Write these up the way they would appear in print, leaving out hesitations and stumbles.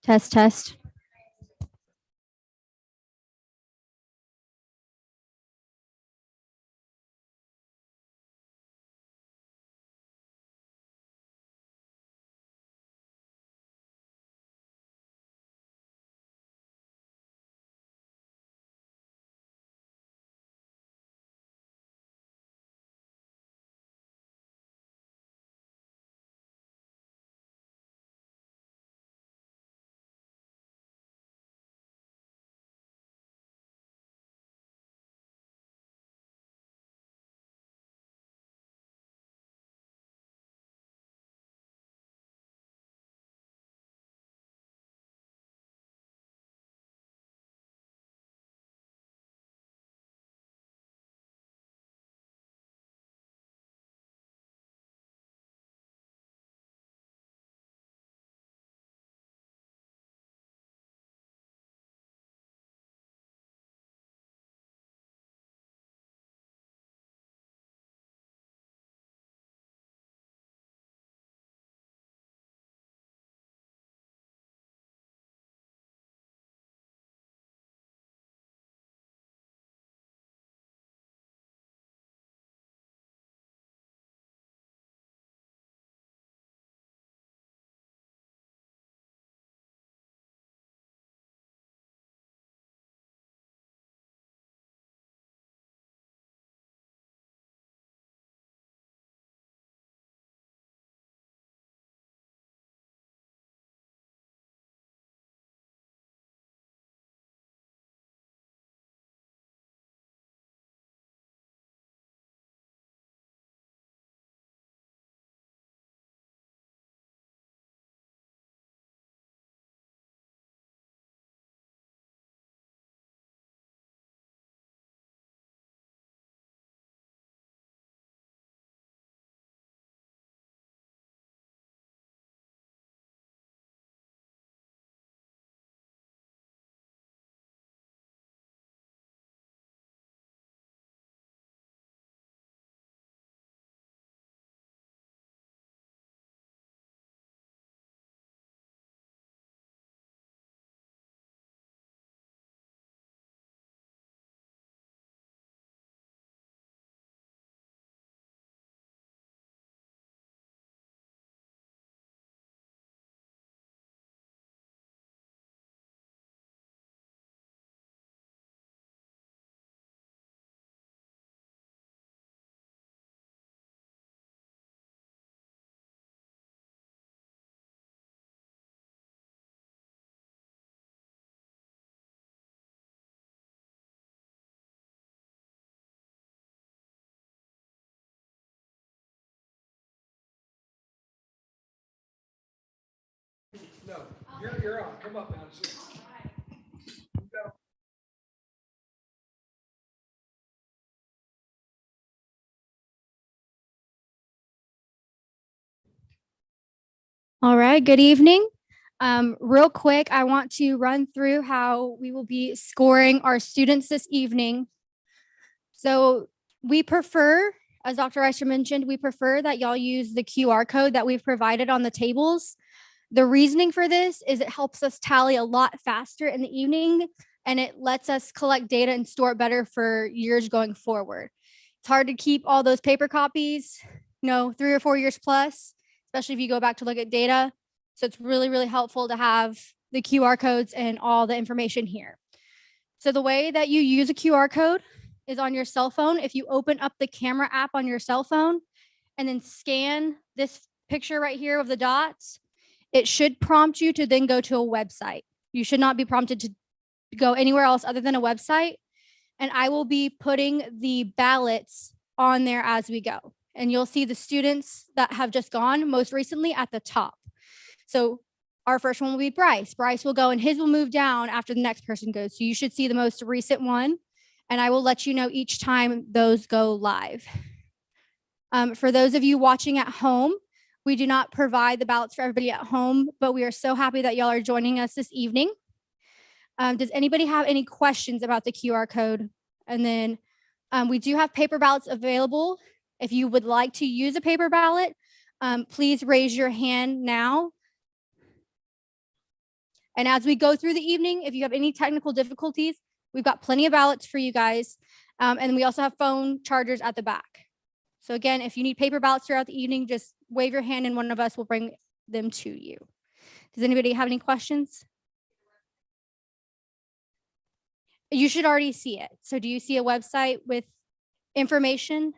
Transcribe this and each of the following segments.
Test, test. No, you're on. Come up now. All right, good evening. Real quick, I want to run through how we will be scoring our students this evening. So we prefer, as Dr. Reister mentioned, we prefer that y'all use the QR code that we've provided on the tables. The reasoning for this is it helps us tally a lot faster in the evening, and it lets us collect data and store it better for years going forward. It's hard to keep all those paper copies, 3 or 4 years plus, especially if you go back to look at data. So it's really, really helpful to have the QR codes and all the information here. So the way that you use a QR code is on your cell phone. If you open up the camera app on your cell phone and then scan this picture right here of the dots, it should prompt you to then go to a website. You should not be prompted to go anywhere else other than a website. And I will be putting the ballots on there as we go. And you'll see the students that have just gone most recently at the top. So our first one will be Bryce. Bryce will go and his will move down after the next person goes. So you should see the most recent one. And I will let you know each time those go live. For those of you watching at home, we do not provide the ballots for everybody at home, but we are so happy that y'all are joining us this evening. Does anybody have any questions about the QR code? And then we do have paper ballots available. If you would like to use a paper ballot, please raise your hand now. And as we go through the evening, if you have any technical difficulties, we've got plenty of ballots for you guys. And we also have phone chargers at the back. So again, if you need paper ballots throughout the evening, just wave your hand and one of us will bring them to you. Does anybody have any questions? You should already see it. So do you see a website with information?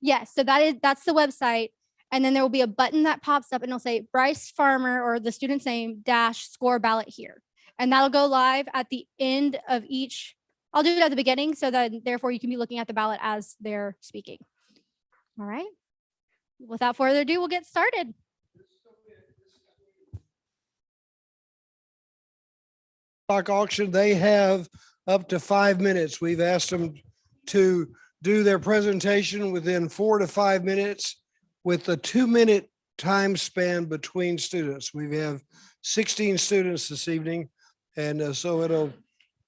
Yes, so that's the website. And then there will be a button that pops up and it'll say Bryce Farmer or the student's name dash score ballot here. And that'll go live at the end of each. I'll do it at the beginning so that therefore you can be looking at the ballot as they're speaking. All right. Without further ado, we'll get started. Stock auction, they have up to 5 minutes. We've asked them to do their presentation within 4 to 5 minutes with a 2-minute time span between students. We have 16 students this evening, and so it'll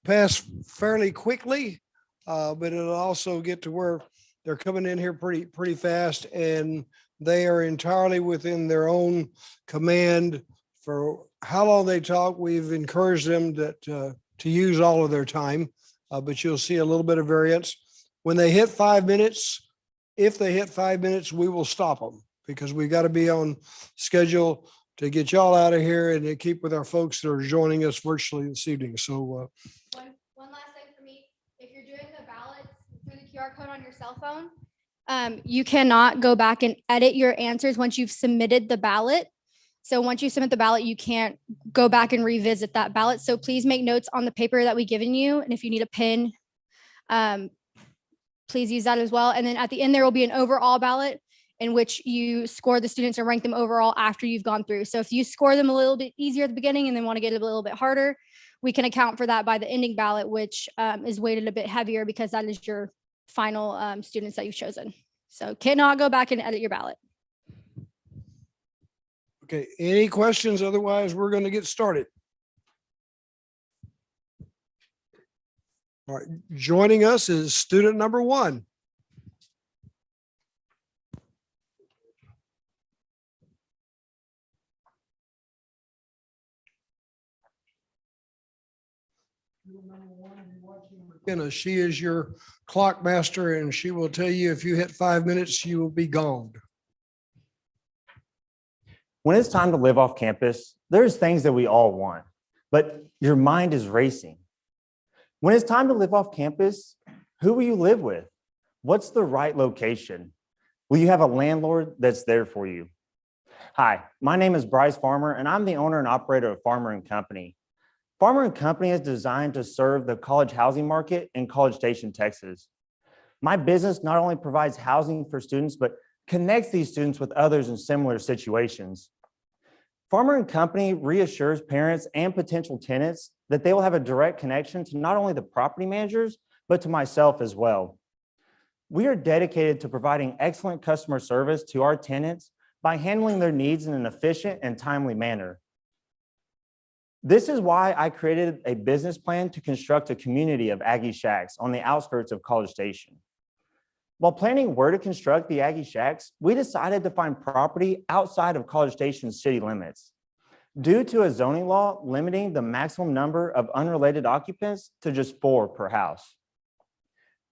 pass fairly quickly, but it'll also get to where they're coming in here pretty fast, and they are entirely within their own command for how long they talk. We've encouraged them that to use all of their time, but you'll see a little bit of variance. When they hit 5 minutes, if they hit 5 minutes, we will stop them because we've got to be on schedule to get y'all out of here and to keep with our folks that are joining us virtually this evening. So one last thing for me, if you're doing the ballots through the QR code on your cell phone, you cannot go back and edit your answers once you've submitted the ballot. So once you submit the ballot, you can't go back and revisit that ballot. So please make notes on the paper that we've given you. And if you need a pen, please use that as well. And then at the end, there will be an overall ballot in which you score the students and rank them overall after you've gone through. So if you score them a little bit easier at the beginning and then want to get it a little bit harder, we can account for that by the ending ballot, which is weighted a bit heavier because that is your final students that you've chosen. So cannot go back and edit your ballot. okay, any questions? Otherwise, we're going to get started. All right, joining us is student number 1. She is your clock master, and she will tell you if you hit 5 minutes, you will be gone. When it's time to live off campus, there's things that we all want, but your mind is racing. When it's time to live off campus, who will you live with? What's the right location? Will you have a landlord that's there for you? Hi, my name is Bryce Farmer, and I'm the owner and operator of Farmer & Company. Farmer & Company is designed to serve the college housing market in College Station, Texas. My business not only provides housing for students, but connects these students with others in similar situations. Farmer & Company reassures parents and potential tenants that they will have a direct connection to not only the property managers, but to myself as well. We are dedicated to providing excellent customer service to our tenants by handling their needs in an efficient and timely manner. This is why I created a business plan to construct a community of Aggie Shacks on the outskirts of College Station. While planning where to construct the Aggie Shacks, we decided to find property outside of College Station's city limits. Due to a zoning law limiting the maximum number of unrelated occupants to just 4 per house.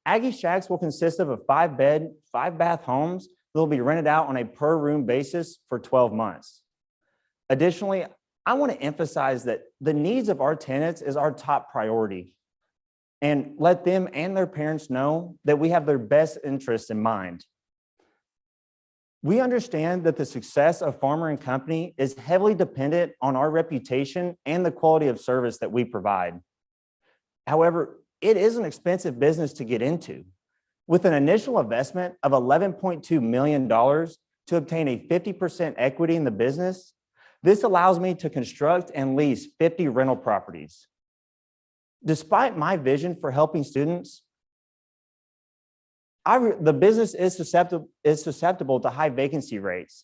Aggie Shacks will consist of a 5-bed, 5-bath homes that will be rented out on a per room basis for 12 months. Additionally, I want to emphasize that the needs of our tenants is our top priority, and let them and their parents know that we have their best interests in mind. We understand that the success of Farmer & Company is heavily dependent on our reputation and the quality of service that we provide. However, it is an expensive business to get into. With an initial investment of $11.2 million to obtain a 50% equity in the business, this allows me to construct and lease 50 rental properties. Despite my vision for helping students, the business is susceptible to high vacancy rates.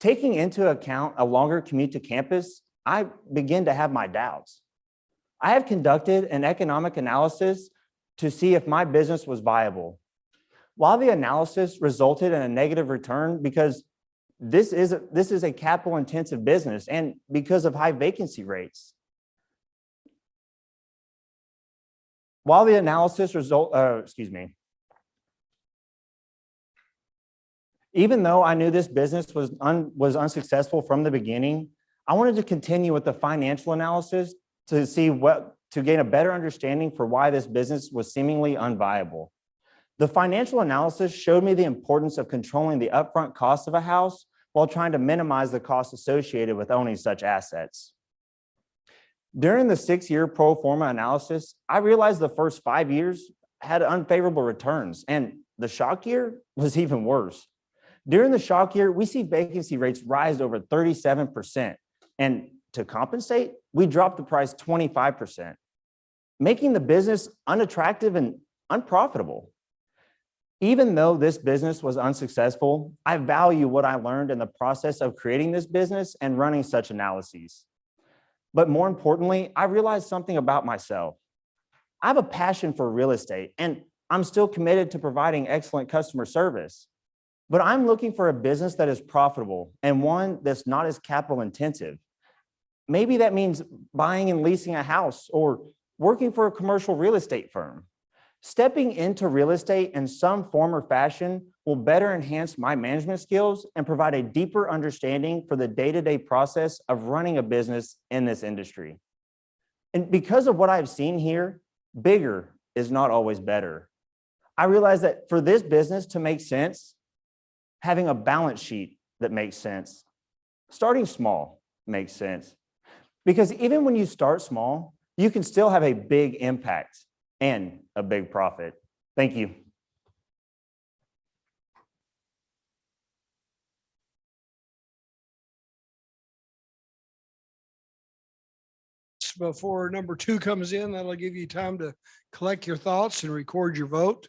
Taking into account a longer commute to campus, I begin to have my doubts. I have conducted an economic analysis to see if my business was viable. While the analysis resulted in a negative return because This is a capital intensive business, and because of high vacancy rates. While the analysis even though I knew this business was unsuccessful from the beginning, I wanted to continue with the financial analysis to gain a better understanding for why this business was seemingly unviable. The financial analysis showed me the importance of controlling the upfront cost of a house while trying to minimize the costs associated with owning such assets. During the 6-year pro forma analysis, I realized the first 5 years had unfavorable returns, and the shock year was even worse. During the shock year, we see vacancy rates rise over 37%, and to compensate, we dropped the price 25%, making the business unattractive and unprofitable. Even though this business was unsuccessful, I value what I learned in the process of creating this business and running such analyses. But more importantly, I realized something about myself. I have a passion for real estate, and I'm still committed to providing excellent customer service. But I'm looking for a business that is profitable and one that's not as capital intensive. Maybe that means buying and leasing a house or working for a commercial real estate firm. Stepping into real estate in some form or fashion will better enhance my management skills and provide a deeper understanding for the day-to-day process of running a business in this industry. And because of what I've seen here, bigger is not always better. I realize that for this business to make sense, having a balance sheet that makes sense, starting small makes sense. Because even when you start small, you can still have a big impact and a big profit. Thank you. Before number 2 comes in, that'll give you time to collect your thoughts and record your vote.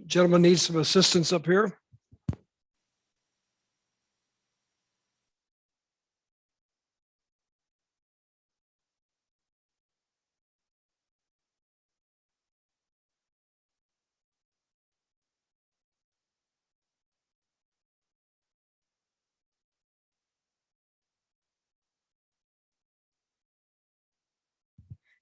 Gentlemen need some assistance up here.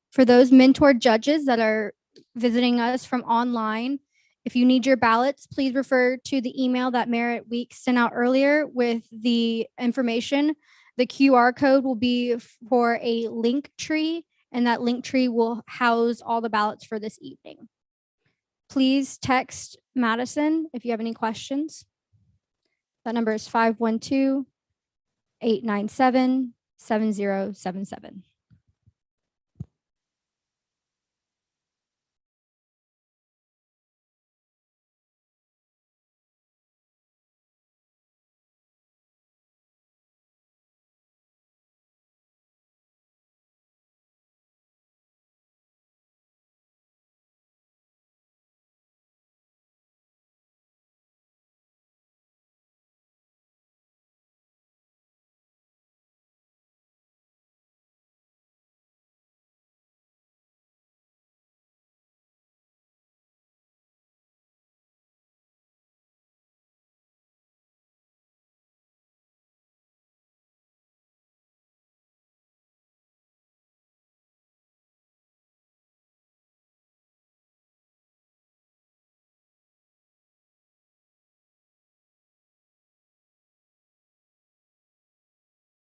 For those mentored judges that are visiting us from online, if you need your ballots, please refer to the email that Merritt Weeks sent out earlier with the information. The QR code will be for a link tree, and that link tree will house all the ballots for this evening. Please text Madison if you have any questions. That number is 512-897-7077.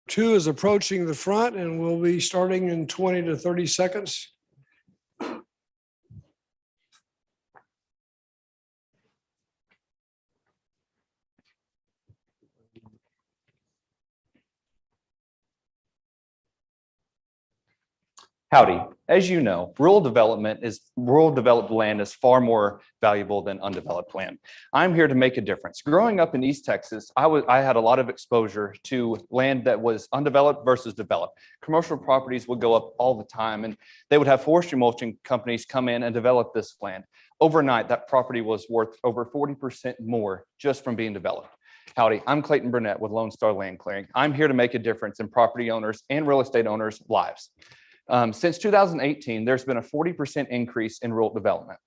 Two is approaching the front, and we'll be starting in 20 to 30 seconds. Howdy. As you know, rural developed land is far more valuable than undeveloped land. I'm here to make a difference. Growing up in East Texas, I had a lot of exposure to land that was undeveloped versus developed. Commercial properties would go up all the time, and they would have forestry mulching companies come in and develop this land. Overnight, that property was worth over 40% more just from being developed. Howdy, I'm Clayton Burnett with Lone Star Land Clearing. I'm here to make a difference in property owners and real estate owners' lives. Since 2018, there's been a 40% increase in rural development.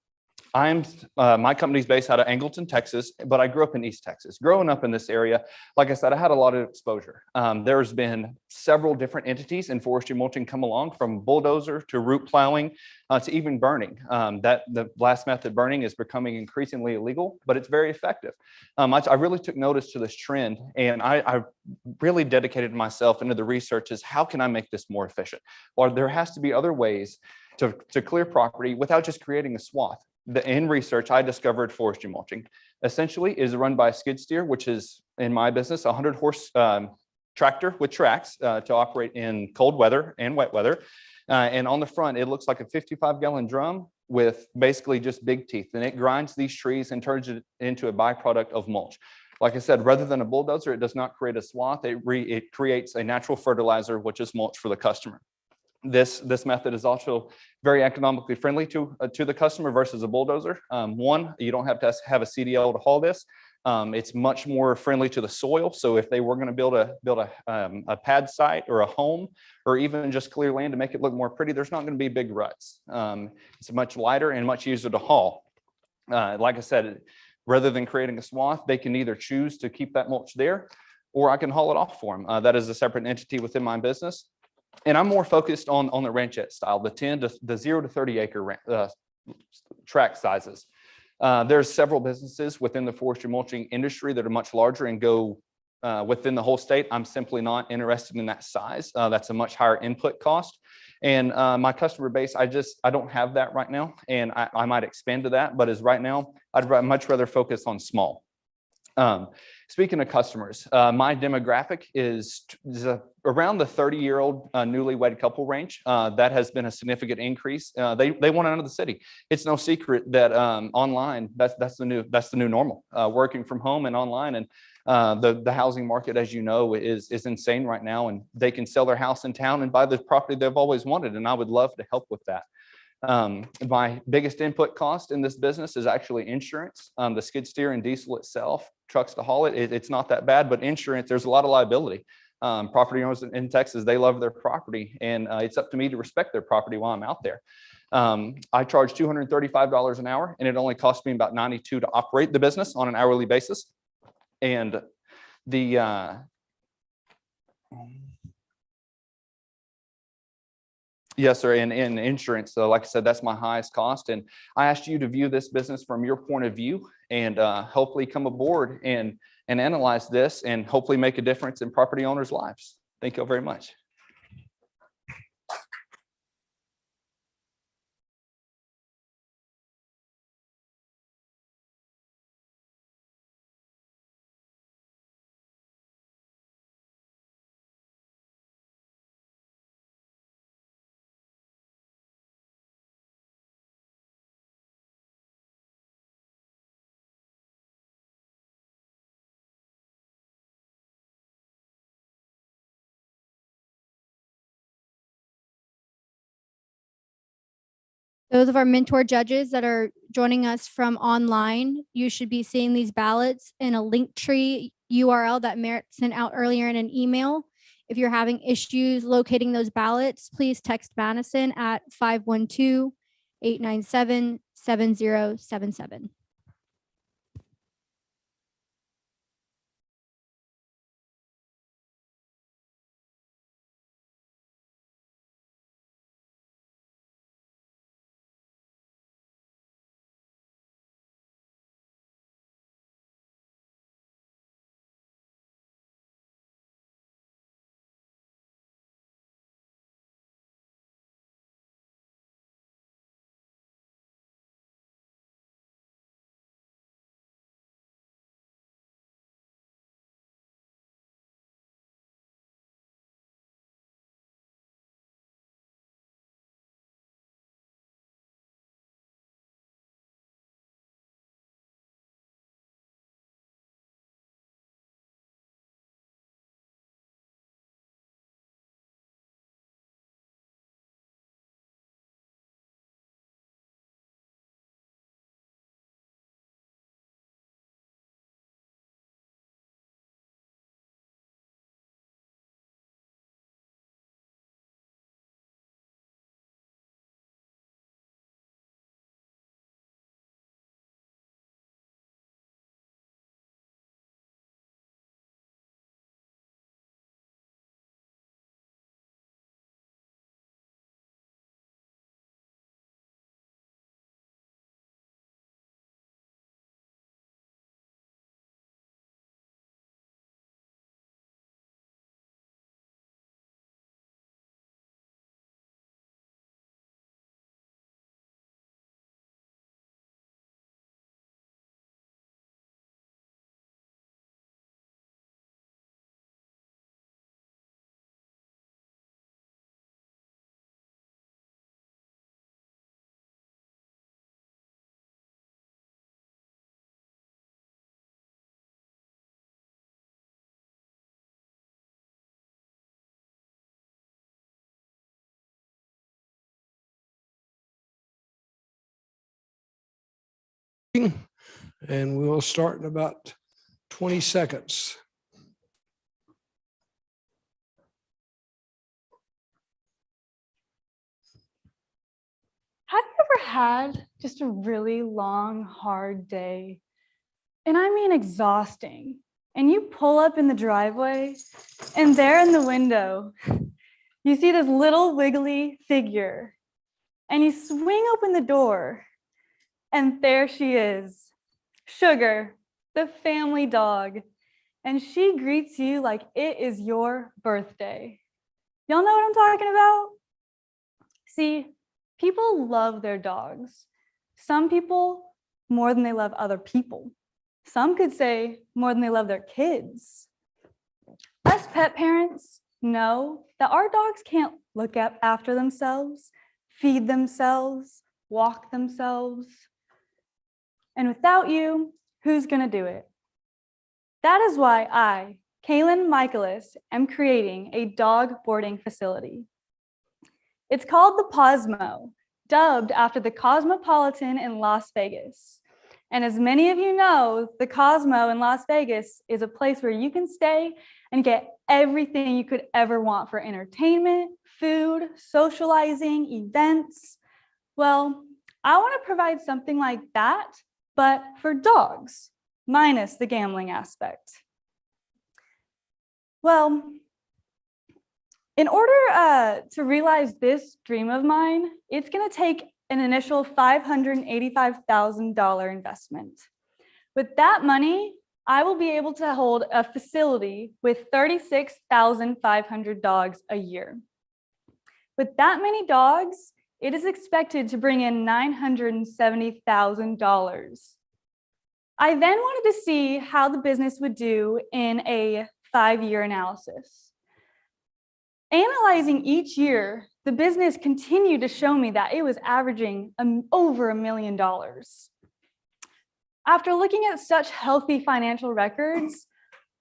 My company's based out of Angleton, Texas, but I grew up in East Texas. Growing up in this area, like I said, I had a lot of exposure. There's been several different entities in forestry mulching come along, from bulldozer to root plowing to even burning. The blast method burning is becoming increasingly illegal, but it's very effective. I really took notice to this trend, and I really dedicated myself into the research is how can I make this more efficient? Or there has to be other ways to clear property without just creating a swath. In research, I discovered forestry mulching essentially is run by a skid steer, which is in my business, a 100-horse tractor with tracks to operate in cold weather and wet weather. And on the front, it looks like a 55-gallon drum with basically just big teeth, and it grinds these trees and turns it into a byproduct of mulch. Like I said, rather than a bulldozer, it does not create a swath. It creates a natural fertilizer, which is mulch for the customer. This method is also very economically friendly to the customer versus a bulldozer. One, you don't have to have a CDL to haul this. It's much more friendly to the soil. So if they were going to build a pad site or a home, or even just clear land to make it look more pretty, there's not going to be big ruts. It's much lighter and much easier to haul. Like I said, rather than creating a swath, they can either choose to keep that mulch there, or I can haul it off for them. That is a separate entity within my business. And I'm more focused on the ranchette style, the 0 to 30 acre tract sizes. There's several businesses within the forestry mulching industry that are much larger and go within the whole state. I'm simply not interested in that size. That's a much higher input cost. And my customer base, I don't have that right now. And I might expand to that, but as right now, I'd much rather focus on small. Speaking of customers, my demographic is around the 30-year-old newlywed couple range. That has been a significant increase. They want out of the city. It's no secret that online, that's the new normal. Working from home and online, and the housing market, as you know, is insane right now. And they can sell their house in town and buy the property they've always wanted. And I would love to help with that. My biggest input cost in this business is actually insurance. The skid steer and diesel itself, trucks to haul it, it's not that bad, but insurance, there's a lot of liability. Property owners in Texas, they love their property, and it's up to me to respect their property while I'm out there. I charge $235 an hour, and it only costs me about $92 to operate the business on an hourly basis. And yes, sir. And insurance. So like I said, that's my highest cost. And I asked you to view this business from your point of view, and hopefully come aboard and analyze this and hopefully make a difference in property owners' lives. Thank you very much. Those of our mentor judges that are joining us from online, you should be seeing these ballots in a Linktree URL that Merritt sent out earlier in an email. If you're having issues locating those ballots, please text Madison at 512-897-7077. And we'll start in about 20 seconds. Have you ever had just a really long, hard day? And I mean exhausting. And you pull up in the driveway, and there in the window, you see this little wiggly figure. And you swing open the door, and there she is, Sugar, the family dog. And she greets you like it is your birthday. Y'all know what I'm talking about? See, people love their dogs. Some people more than they love other people. Some could say more than they love their kids. Us pet parents know that our dogs can't look up after themselves, feed themselves, walk themselves. And without you, who's gonna do it? That is why I, Keilyn M, am creating a dog boarding facility. It's called the Posmo, dubbed after the Cosmopolitan in Las Vegas. And as many of you know, the Cosmo in Las Vegas is a place where you can stay and get everything you could ever want for entertainment, food, socializing, events. Well, I want to provide something like that, but for dogs, minus the gambling aspect. Well, in order to realize this dream of mine, it's going to take an initial $585,000 investment. With that money, I will be able to hold a facility with 36,500 dogs a year. With that many dogs, it is expected to bring in $970,000. I then wanted to see how the business would do in a 5-year analysis. Analyzing each year, the business continued to show me that it was averaging over $1 million. After looking at such healthy financial records,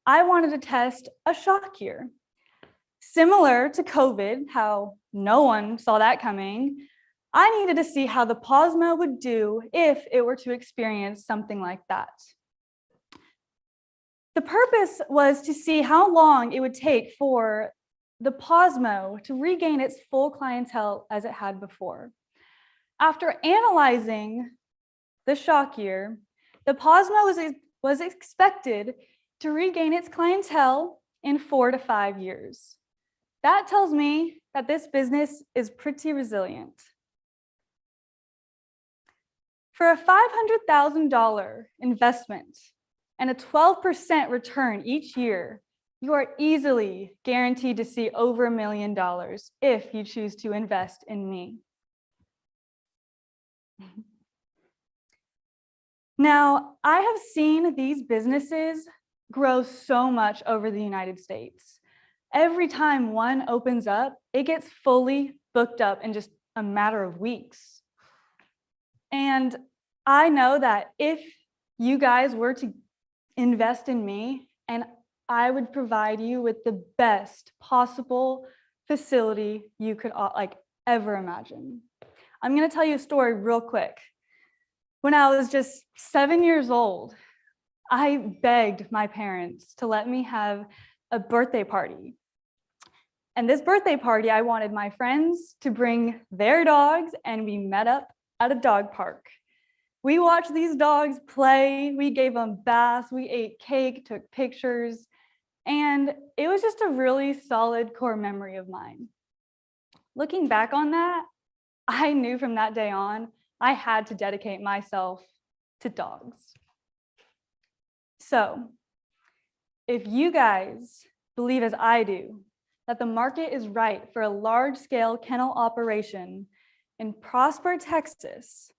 I wanted to test a shock year. Similar to COVID, how no one saw that coming, I needed to see how the Posmo would do if it were to experience something like that. The purpose was to see how long it would take for the Posmo to regain its full clientele as it had before. After analyzing the shock year, the Posmo was expected to regain its clientele in 4 to 5 years. That tells me that this business is pretty resilient. For a $500,000 investment and a 12% return each year, you are easily guaranteed to see over $1 million if you choose to invest in me. Now, I have seen these businesses grow so much over the United States. Every time one opens up, it gets fully booked up in just a matter of weeks. And I know that if you guys were to invest in me, and I would provide you with the best possible facility you could ever imagine. I'm going to tell you a story real quick. When I was just 7 years old, I begged my parents to let me have a birthday party. And this birthday party, I wanted my friends to bring their dogs, and we met up at a dog park. We watched these dogs play, we gave them baths, we ate cake, took pictures, and it was just a really solid core memory of mine. Looking back on that, I knew from that day on, I had to dedicate myself to dogs. So, if you guys believe as I do, that the market is right for a large-scale kennel operation in Prosper, Texas,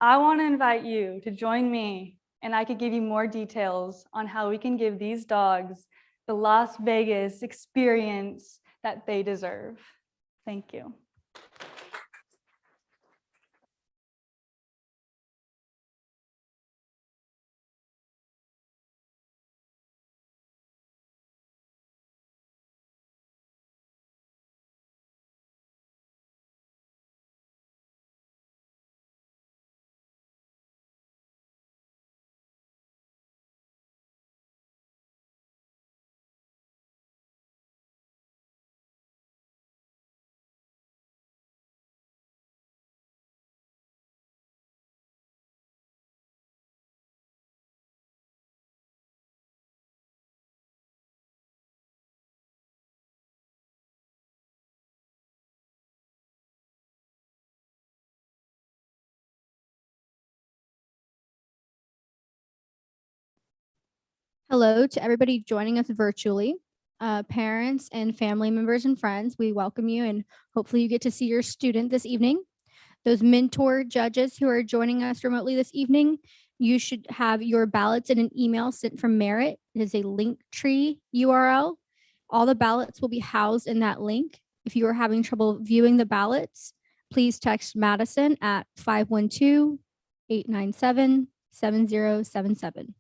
I want to invite you to join me, and I could give you more details on how we can give these dogs the Las Vegas experience that they deserve. Thank you. Hello to everybody joining us virtually. Parents and family members and friends, we welcome you and hopefully you get to see your student this evening. Those mentor judges who are joining us remotely this evening, you should have your ballots in an email sent from Merit. It is a Linktree URL. All the ballots will be housed in that link. If you are having trouble viewing the ballots, please text Madison at 512-897-7077.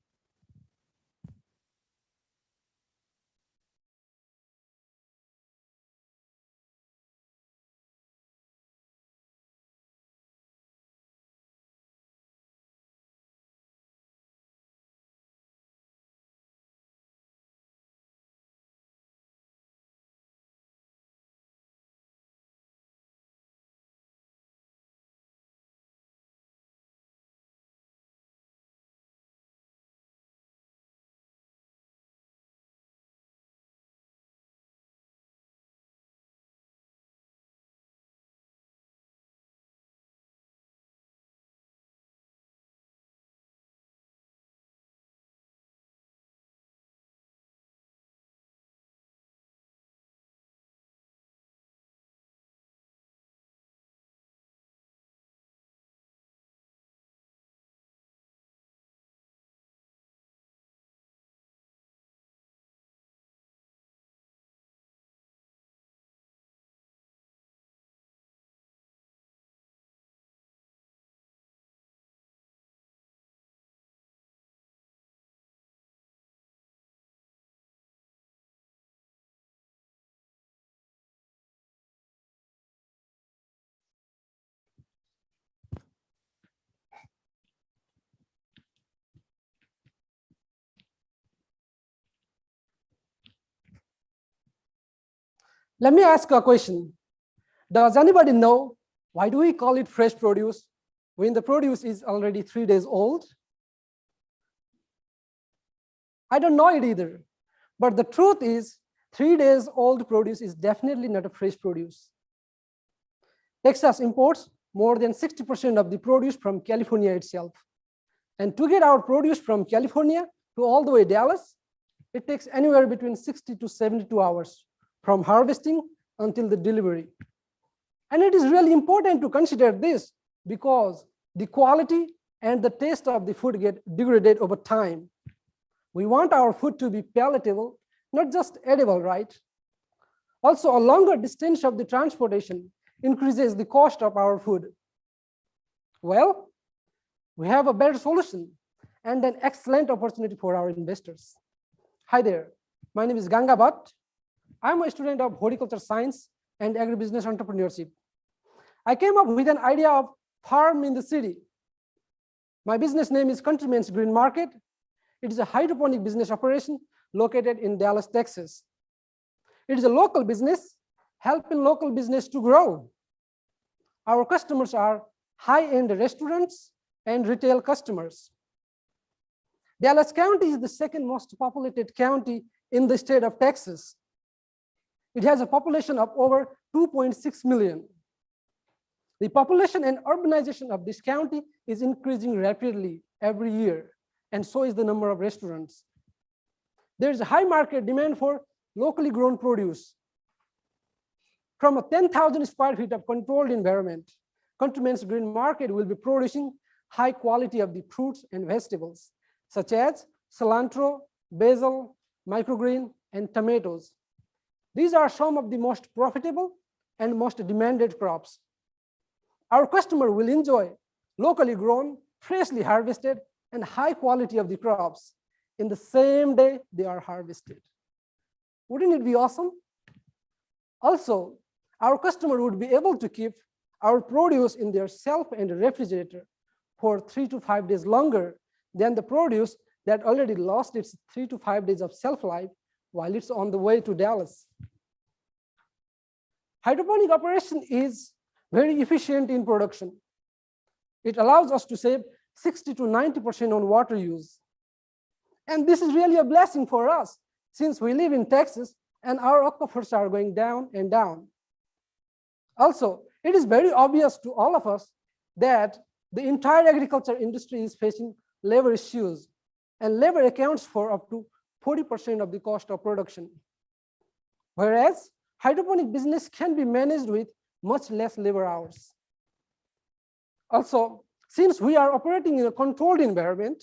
Let me ask a question. Does anybody know why do we call it fresh produce when the produce is already 3 days old? I don't know it either. But the truth is 3 days old produce is definitely not a fresh produce. Texas imports more than 60% of the produce from California itself. And to get our produce from California to all the way Dallas, it takes anywhere between 60 to 72 hours from harvesting until the delivery. And it is really important to consider this because the quality and the taste of the food get degraded over time. We want our food to be palatable, not just edible, right? Also, a longer distance of the transportation increases the cost of our food. Well, we have a better solution and an excellent opportunity for our investors. Hi there, my name is Ganga B. I'm a student of horticulture science and agribusiness entrepreneurship. I came up with an idea of farm in the city. My business name is Countryman's Green Market. It is a hydroponic business operation located in Dallas, Texas. It is a local business, helping local business to grow. Our customers are high-end restaurants and retail customers. Dallas County is the second most populated county in the state of Texas. It has a population of over 2.6 million. The population and urbanization of this county is increasing rapidly every year, and so is the number of restaurants. There is a high market demand for locally grown produce. From a 10,000 square feet of controlled environment, Countryman's Green Market will be producing high quality of the fruits and vegetables, such as cilantro, basil, microgreen, and tomatoes. These are some of the most profitable and most demanded crops. Our customer will enjoy locally grown, freshly harvested, and high quality of the crops in the same day they are harvested. Wouldn't it be awesome? Also, our customer would be able to keep our produce in their shelf and refrigerator for 3 to 5 days longer than the produce that already lost its 3 to 5 days of shelf life while it's on the way to Dallas. Hydroponic operation is very efficient in production. It allows us to save 60 to 90% on water use. And this is really a blessing for us since we live in Texas and our aquifers are going down and down. Also, it is very obvious to all of us that the entire agriculture industry is facing labor issues, and labor accounts for up to 40% of the cost of production. Whereas hydroponic business can be managed with much less labor hours. Also, since we are operating in a controlled environment,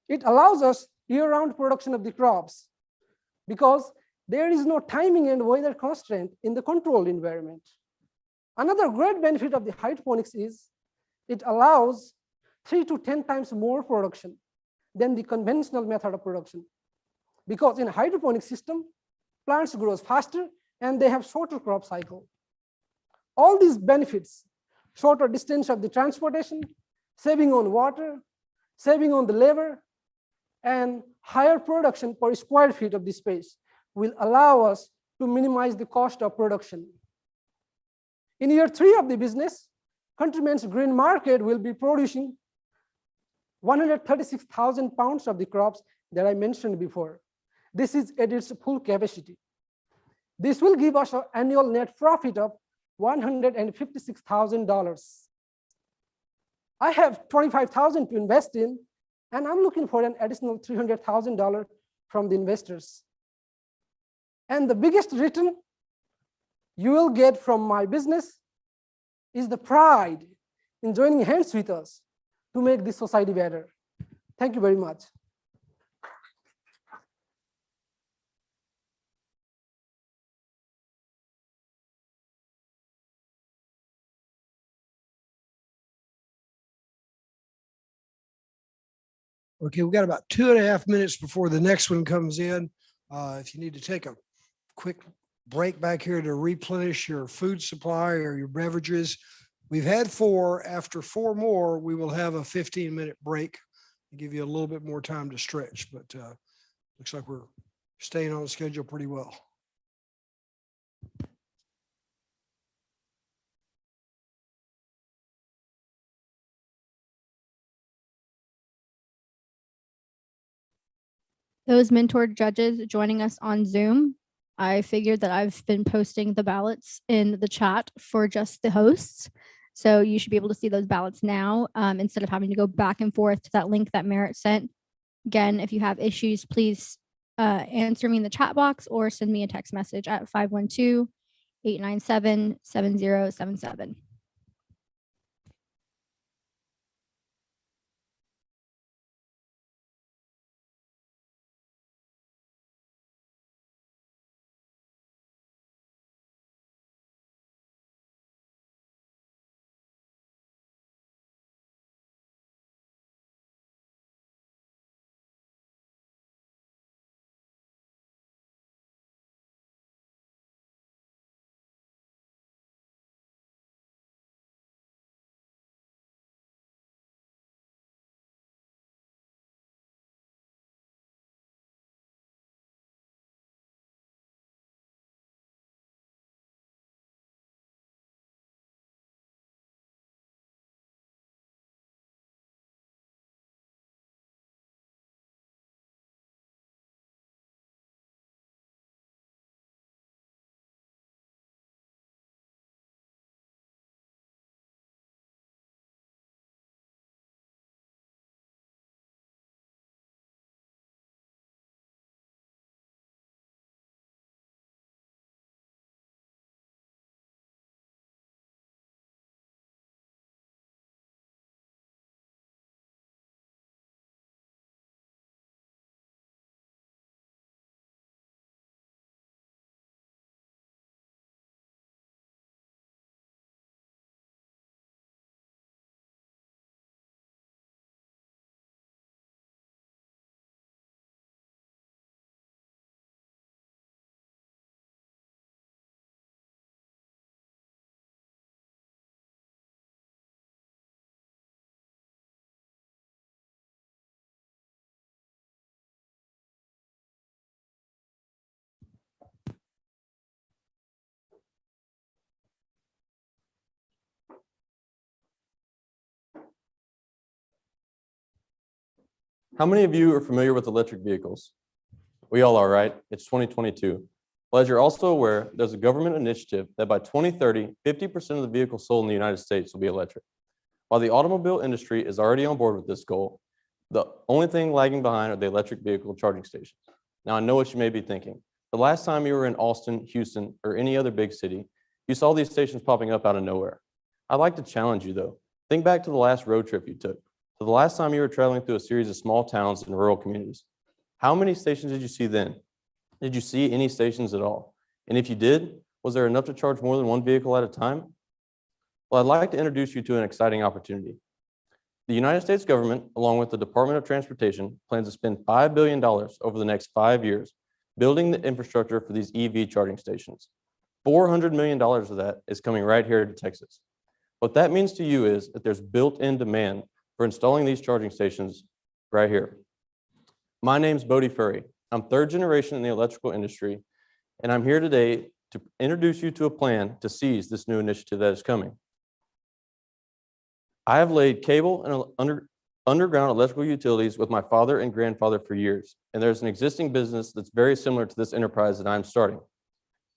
it allows us year-round production of the crops because there is no timing and weather constraint in the controlled environment. Another great benefit of the hydroponics is it allows 3 to 10 times more production than the conventional method of production. Because in a hydroponic system, plants grow faster and they have shorter crop cycle. All these benefits, shorter distance of the transportation, saving on water, saving on the labor, and higher production per square feet of the space will allow us to minimize the cost of production. In year 3 of the business, Countryman's Green Market will be producing 136,000 pounds of the crops that I mentioned before. This is at its full capacity. This will give us an annual net profit of $156,000. I have $25,000 to invest in, and I'm looking for an additional $300,000 from the investors. And the biggest return you will get from my business is the pride in joining hands with us to make this society better. Thank you very much. Okay, we've got about 2.5 minutes before the next one comes in. If you need to take a quick break back here to replenish your food supply or your beverages, we've had 4. After 4 more, we will have a 15-minute break to give you a little bit more time to stretch, but looks like we're staying on schedule pretty well. Those mentored judges joining us on Zoom, I figured that I've been posting the ballots in the chat for just the hosts. So you should be able to see those ballots now instead of having to go back and forth to that link that Merritt sent. Again, if you have issues, please answer me in the chat box or send me a text message at 512-897-7077. How many of you are familiar with electric vehicles? We all are, right? It's 2022. Well, as you're also aware, there's a government initiative that by 2030, 50% of the vehicles sold in the United States will be electric. While the automobile industry is already on board with this goal, The only thing lagging behind are the electric vehicle charging stations. Now, I know what you may be thinking. The last time you were in Austin, Houston, or any other big city, you saw these stations popping up out of nowhere. I'd like to challenge you, though. Think back to the last road trip you took, to the last time you were traveling through a series of small towns and rural communities. How many stations did you see then? Did you see any stations at all? And if you did, was there enough to charge more than one vehicle at a time? Well, I'd like to introduce you to an exciting opportunity. The United States government, along with the Department of Transportation, plans to spend $5 billion over the next 5 years building the infrastructure for these EV charging stations. $400 million of that is coming right here to Texas. What that means to you is that there's built-in demand for installing these charging stations right here. My name's Bodie F. I'm third generation in the electrical industry, and I'm here today to introduce you to a plan to seize this new initiative that is coming. I have laid cable and underground electrical utilities with my father and grandfather for years, and there's an existing business that's very similar to this enterprise that I'm starting.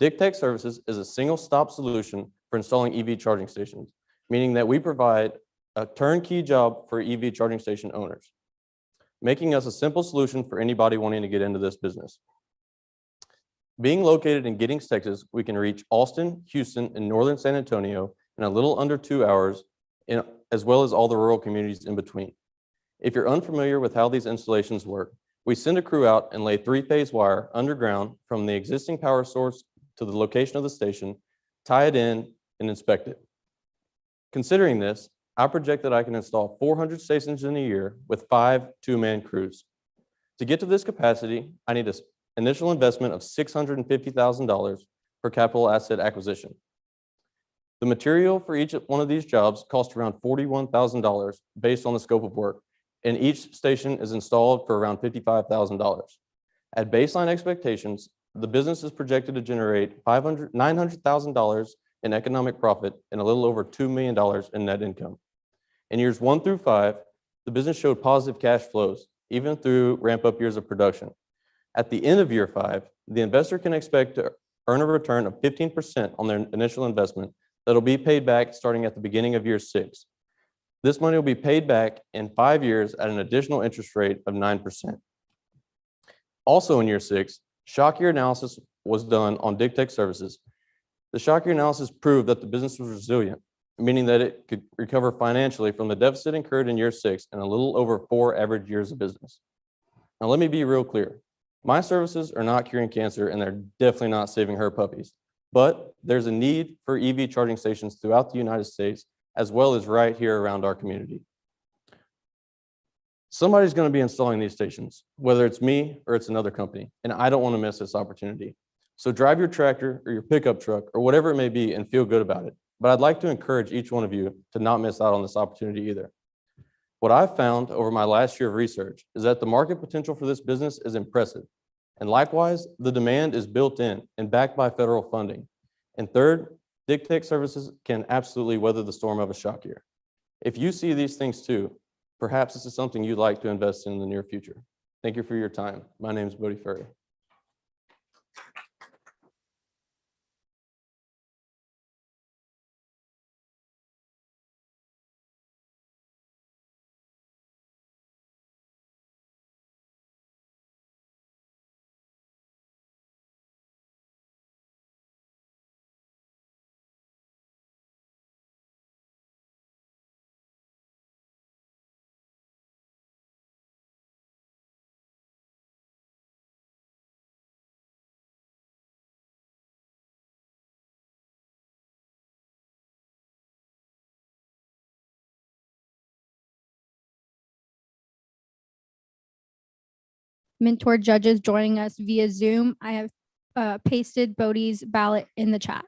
DigTech Services is a single-stop solution for installing EV charging stations, meaning that we provide a turnkey job for EV charging station owners, making us a simple solution for anybody wanting to get into this business. Being located in Giddings, Texas, we can reach Austin, Houston, and northern San Antonio in a little under 2 hours, as well as all the rural communities in between. If you're unfamiliar with how these installations work, we send a crew out and lay 3-phase wire underground from the existing power source to the location of the station, tie it in, and inspect it. Considering this, I project that I can install 400 stations in a year with 5 two-man crews. To get to this capacity, I need an initial investment of $650,000 for capital asset acquisition. The material for each one of these jobs costs around $41,000 based on the scope of work, and each station is installed for around $55,000. At baseline expectations, the business is projected to generate $900,000 in economic profit and a little over $2 million in net income. In years 1 through 5, the business showed positive cash flows, even through ramp-up years of production. At the end of year 5, the investor can expect to earn a return of 15% on their initial investment that'll be paid back starting at the beginning of year 6. This money will be paid back in 5 years at an additional interest rate of 9%. Also in year 6, shock year analysis was done on DigTech Services. The shock year analysis proved that the business was resilient, meaning that it could recover financially from the deficit incurred in year 6 in a little over 4 average years of business. Now, let me be real clear. My services are not curing cancer, and they're definitely not saving her puppies. But there's a need for EV charging stations throughout the United States, as well as right here around our community. Somebody's going to be installing these stations, whether it's me or it's another company, and I don't want to miss this opportunity. So drive your tractor or your pickup truck or whatever it may be and feel good about it. But I'd like to encourage each one of you to not miss out on this opportunity either. What I've found over my last year of research is that the market potential for this business is impressive. And likewise, the demand is built in and backed by federal funding. And third, DigTech Services can absolutely weather the storm of a shock year. If you see these things too, perhaps this is something you'd like to invest in the near future. Thank you for your time. My name is Bodie F. Mentor judges joining us via Zoom. I have pasted Bodie's ballot in the chat.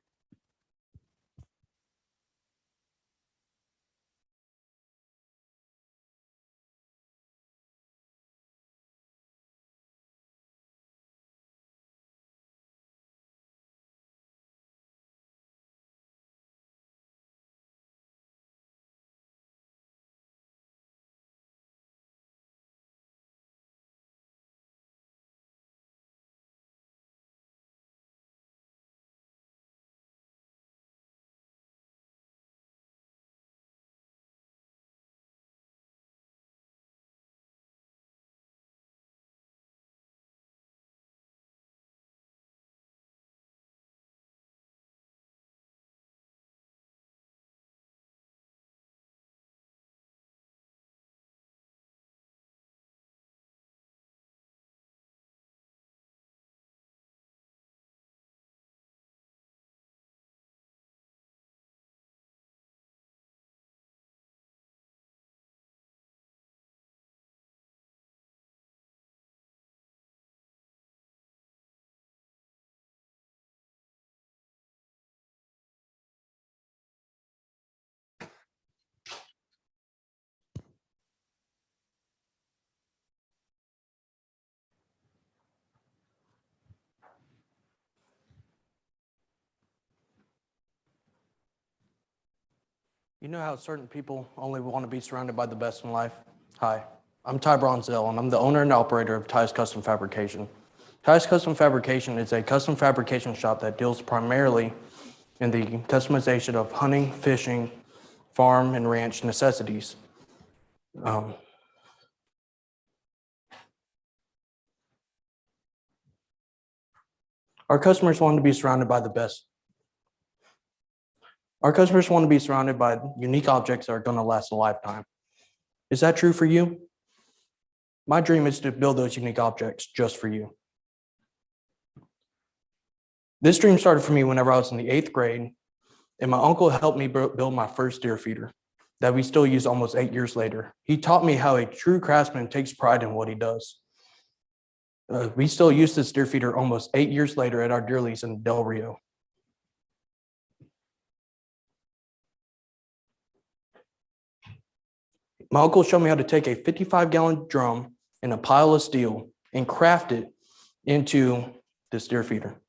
You know how certain people only want to be surrounded by the best in life? Hi, I'm Ty Bronzell, and I'm the owner and operator of Ty's Custom Fabrication. Ty's Custom Fabrication is a custom fabrication shop that deals primarily in the customization of hunting, fishing, farm, and ranch necessities. Our customers want to be surrounded by the best. Our customers want to be surrounded by unique objects that are going to last a lifetime. Is that true for you? My dream is to build those unique objects just for you. This dream started for me whenever I was in the 8th grade, and my uncle helped me build my first deer feeder that we still use almost 8 years later. He taught me how a true craftsman takes pride in what he does. We still use this deer feeder almost 8 years later at our deer lease in Del Rio. My uncle showed me how to take a 55-gallon drum and a pile of steel and craft it into this deer feeder.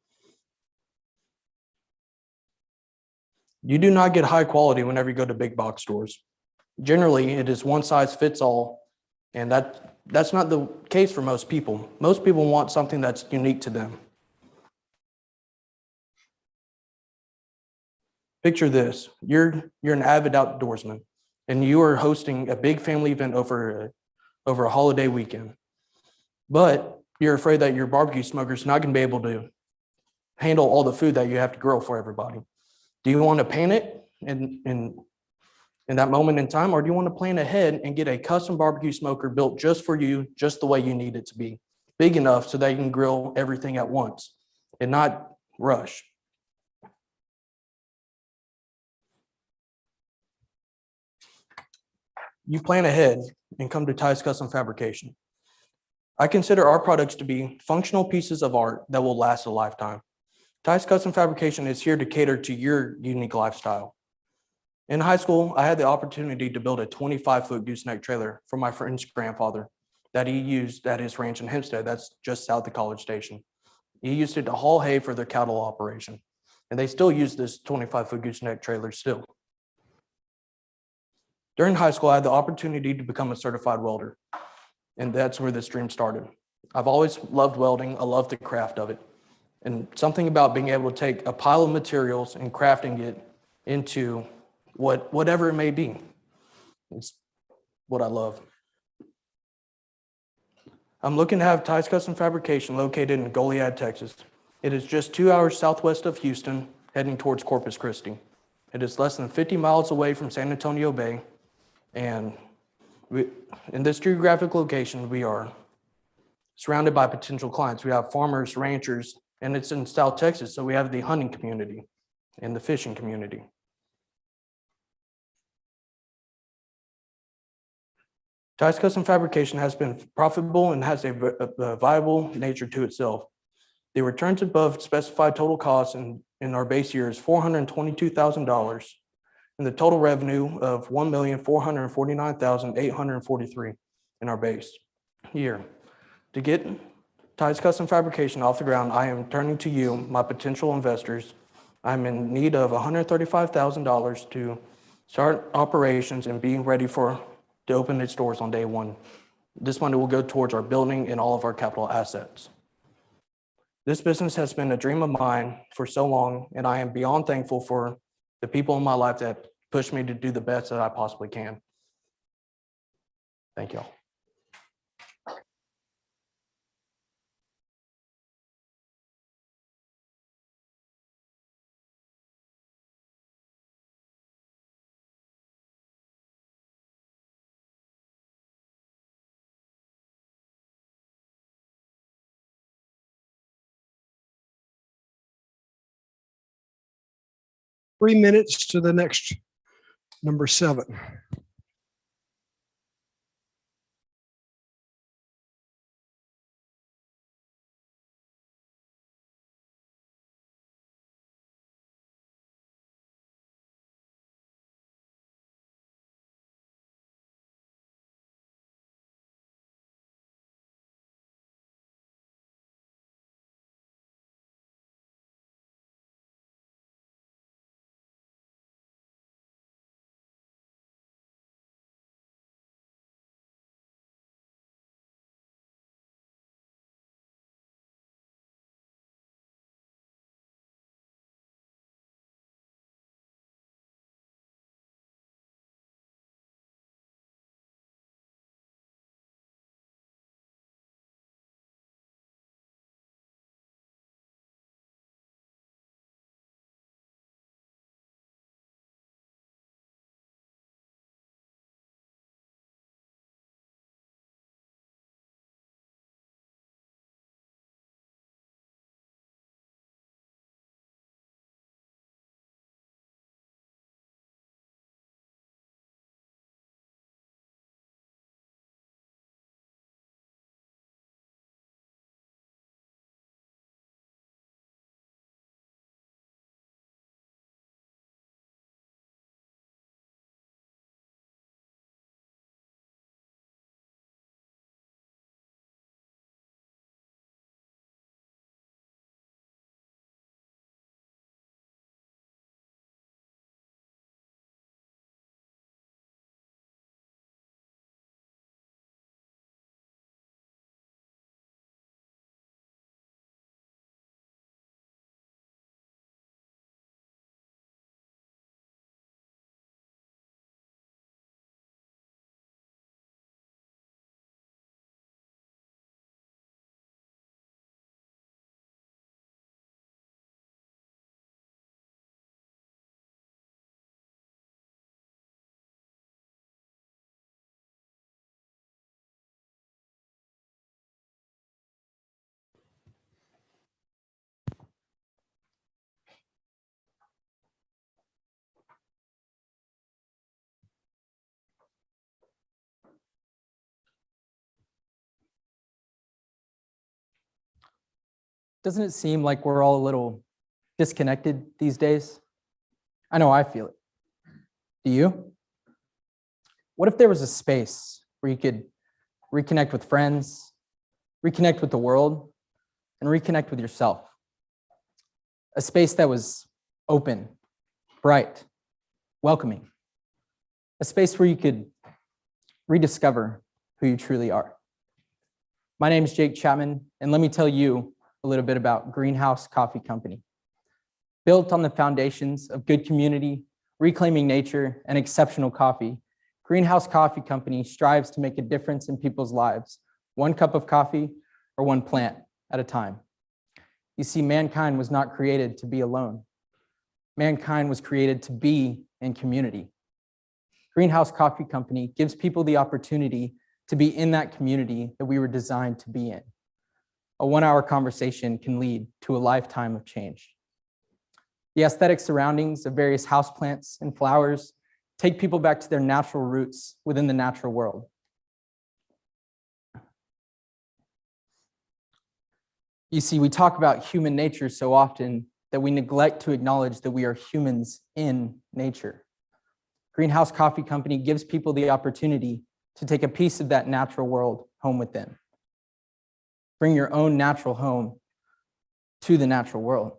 You do not get high quality whenever you go to big box stores. Generally, it is one size fits all, and that's not the case for most people. Most people want something that's unique to them. Picture this, you're an avid outdoorsman, and you are hosting a big family event over a holiday weekend. But you're afraid that your barbecue smoker is not going to be able to handle all the food that you have to grill for everybody. Do you want to pan it in that moment in time, or do you want to plan ahead and get a custom barbecue smoker built just for you, just the way you need it to be, big enough so that you can grill everything at once and not rush? You plan ahead and come to Ty's Custom Fabrication. I consider our products to be functional pieces of art that will last a lifetime. Ty's Custom Fabrication is here to cater to your unique lifestyle. In high school, I had the opportunity to build a 25-foot gooseneck trailer for my friend's grandfather that he used at his ranch in Hempstead, that's just south of College Station. He used it to haul hay for their cattle operation, and they still use this 25-foot gooseneck trailer still. During high school, I had the opportunity to become a certified welder, and that's where this dream started. I've always loved welding. I love the craft of it. And something about being able to take a pile of materials and crafting it into whatever it may be, it's what I love. I'm looking to have Ty's Custom Fabrication located in Goliad, Texas. It is just 2 hours southwest of Houston, heading towards Corpus Christi. It is less than 50 miles away from San Antonio Bay. And in this geographic location, we are surrounded by potential clients. We have farmers, ranchers, and it's in South Texas, so we have the hunting community and the fishing community. Ty's Custom Fabrication has been profitable and has a viable nature to itself. The returns above specified total costs in our base year is $422,000, and the total revenue of $1,449,843 in our base year. To get Ty's Custom Fabrication off the ground, I am turning to you, my potential investors. I'm in need of $135,000 to start operations and being ready to open its doors on day one. This money will go towards our building and all of our capital assets. This business has been a dream of mine for so long, and I am beyond thankful for the people in my life that push me to do the best that I possibly can. Thank y'all. Three minutes to the next number 7. doesn't it seem like we're all a little disconnected these days? I know I feel it. Do you? What if there was a space where you could reconnect with friends, reconnect with the world, and reconnect with yourself? A space that was open, bright, welcoming. A space where you could rediscover who you truly are. My name is Jake Chapman, and let me tell you a little bit about Greenhouse Coffee Company. Built on the foundations of good community, reclaiming nature, and exceptional coffee, Greenhouse Coffee Company strives to make a difference in people's lives, one cup of coffee or one plant at a time. You see, mankind was not created to be alone. Mankind was created to be in community. Greenhouse Coffee Company gives people the opportunity to be in that community that we were designed to be in. A 1-hour conversation can lead to a lifetime of change. The aesthetic surroundings of various houseplants and flowers take people back to their natural roots within the natural world. You see, we talk about human nature so often that we neglect to acknowledge that we are humans in nature. Greenhouse Coffee Company gives people the opportunity to take a piece of that natural world home with them. Bring your own natural home to the natural world.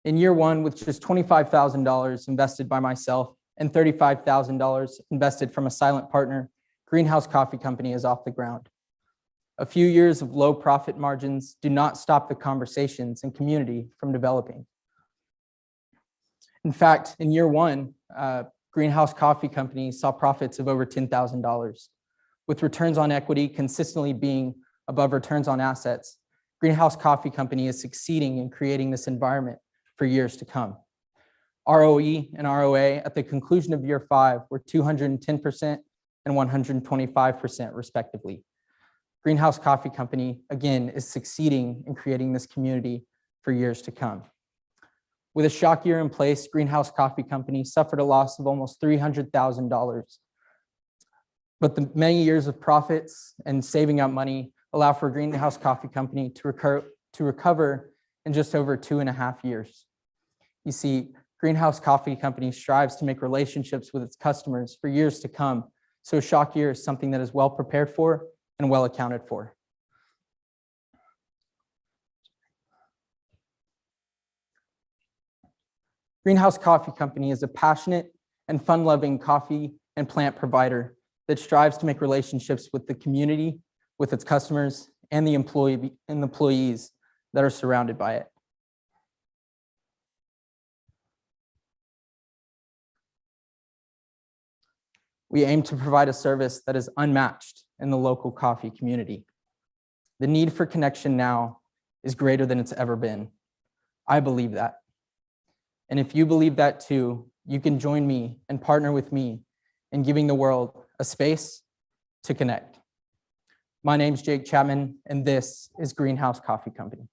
In year one, with just $25,000 invested by myself and $35,000 invested from a silent partner, Greenhouse Coffee Company is off the ground. A few years of low profit margins do not stop the conversations and community from developing. In fact, in year one, Greenhouse Coffee Company saw profits of over $10,000. With returns on equity consistently being above returns on assets, Greenhouse Coffee Company is succeeding in creating this environment for years to come. ROE and ROA at the conclusion of year 5 were 210% and 125% respectively. Greenhouse Coffee Company, again, is succeeding in creating this community for years to come. With a shock year in place, Greenhouse Coffee Company suffered a loss of almost $300,000. But the many years of profits and saving up money allow for Greenhouse Coffee Company to recover in just over 2.5 years. You see, Greenhouse Coffee Company strives to make relationships with its customers for years to come, so a shock year is something that is well prepared for and well accounted for. Greenhouse Coffee Company is a passionate and fun-loving coffee and plant provider that strives to make relationships with the community, with its customers, and the employees that are surrounded by it. We aim to provide a service that is unmatched in the local coffee community. The need for connection now is greater than it's ever been. I believe that. And if you believe that too, you can join me and partner with me in giving the world a space to connect. My name's Jake Chapman, and this is Greenhouse Coffee Company.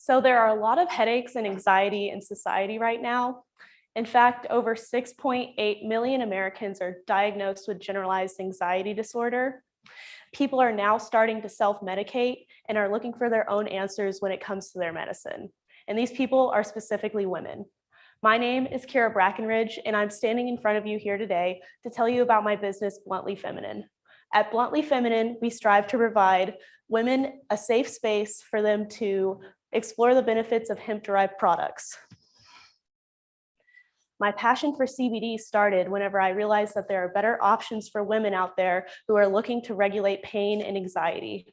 So there are a lot of headaches and anxiety in society right now. In fact, over 6.8 million Americans are diagnosed with generalized anxiety disorder. People are now starting to self-medicate and are looking for their own answers when it comes to their medicine. And these people are specifically women. My name is Kyra Brackenridge, and I'm standing in front of you here today to tell you about my business, Bluntly Feminine. At Bluntly Feminine, we strive to provide women a safe space for them to explore the benefits of hemp-derived products. My passion for CBD started whenever I realized that there are better options for women out there who are looking to regulate pain and anxiety.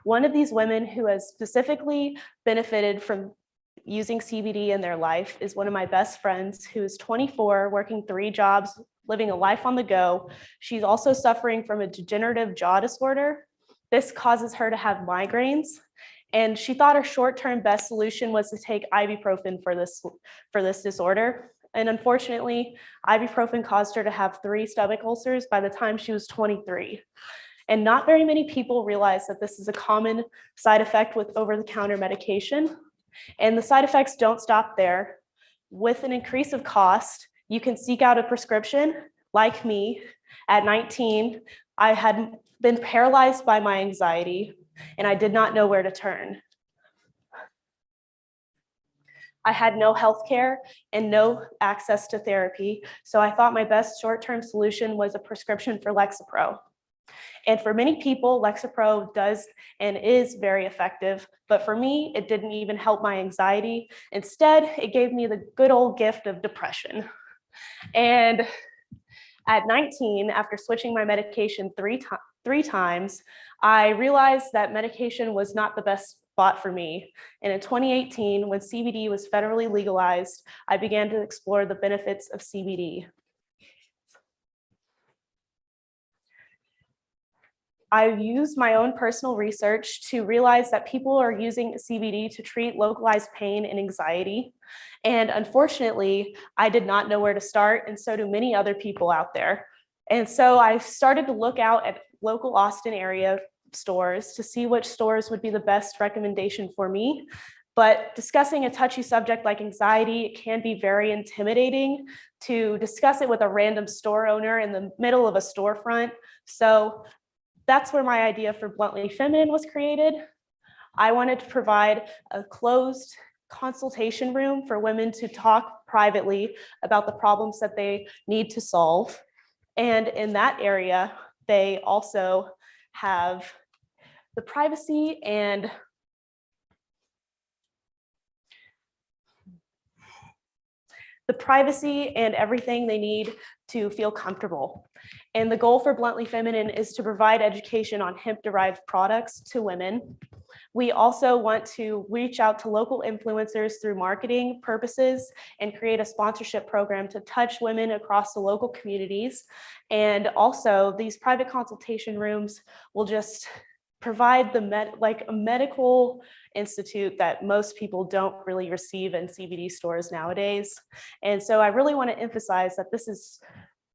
One of these women who has specifically benefited from using CBD in their life is one of my best friends who is 24, working 3 jobs, living a life on the go. She's also suffering from a degenerative jaw disorder. This causes her to have migraines. And she thought her short-term best solution was to take ibuprofen for this disorder. And unfortunately, ibuprofen caused her to have 3 stomach ulcers by the time she was 23. And not very many people realize that this is a common side effect with over-the-counter medication. And the side effects don't stop there. With an increase of cost, you can seek out a prescription. Like me, at 19, I had been paralyzed by my anxiety, and I did not know where to turn. I had no health care and no access to therapy, so I thought my best short-term solution was a prescription for Lexapro. And for many people, Lexapro does and is very effective, but for me, it didn't even help my anxiety. Instead, it gave me the good old gift of depression. And at 19, after switching my medication three times, I realized that medication was not the best spot for me. And in 2018, when CBD was federally legalized, I began to explore the benefits of CBD. I've used my own personal research to realize that people are using CBD to treat localized pain and anxiety. And unfortunately, I did not know where to start, and so do many other people out there. And so I started to look out at local Austin area stores to see which stores would be the best recommendation for me. But discussing a touchy subject like anxiety, it can be very intimidating to discuss it with a random store owner in the middle of a storefront. So that's where my idea for Bluntly Feminine was created. I wanted to provide a closed consultation room for women to talk privately about the problems that they need to solve. And in that area, they also have the privacy and everything they need to feel comfortable. And the goal for Bluntly Feminine is to provide education on hemp-derived products to women. We also want to reach out to local influencers through marketing purposes and create a sponsorship program to touch women across the local communities. And also, these private consultation rooms will just provide a medical institute that most people don't really receive in CBD stores nowadays. And so I really want to emphasize that this is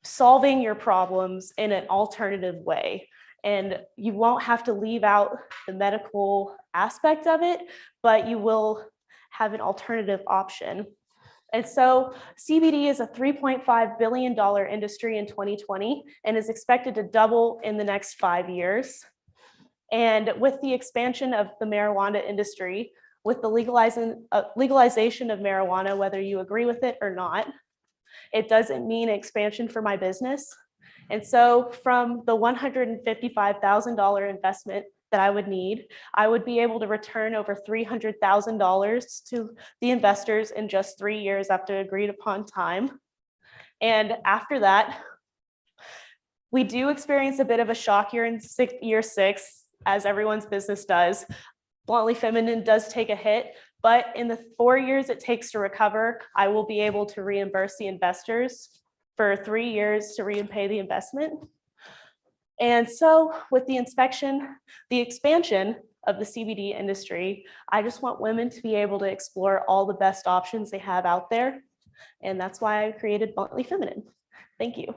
solving your problems in an alternative way. And you won't have to leave out the medical aspect of it, but you will have an alternative option. And so CBD is a $3.5 billion industry in 2020 and is expected to double in the next 5 years. And with the expansion of the marijuana industry, with the legalization of marijuana, whether you agree with it or not, it doesn't mean expansion for my business. And so from the $155,000 investment that I would need, I would be able to return over $300,000 to the investors in just 3 years after agreed upon time. And after that, we do experience a bit of a shock here in year 6, as everyone's business does. Bluntly Feminine does take a hit, but in the 4 years it takes to recover, I will be able to reimburse the investors for 3 years to repay the investment. And so with the expansion of the CBD industry, I just want women to be able to explore all the best options they have out there. And that's why I created Bluntly Feminine. Thank you.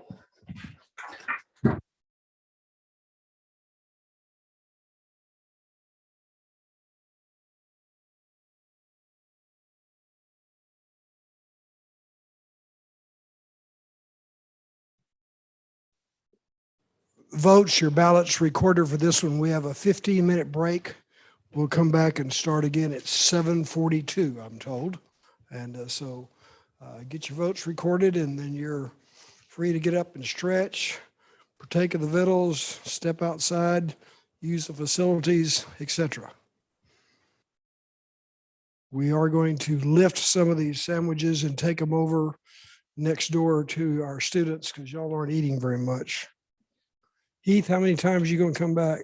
votes, your ballots recorded for this one. We have a 15-minute break. We'll come back and start again at 7:42, I'm told. And so get your votes recorded, and then you're free to get up and stretch, partake of the victuals, step outside, use the facilities, etc. We are going to lift some of these sandwiches and take them over next door to our students because y'all aren't eating very much. Heath, how many times are you going to come back?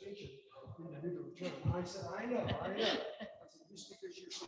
I said, I know. I said, just because you're so.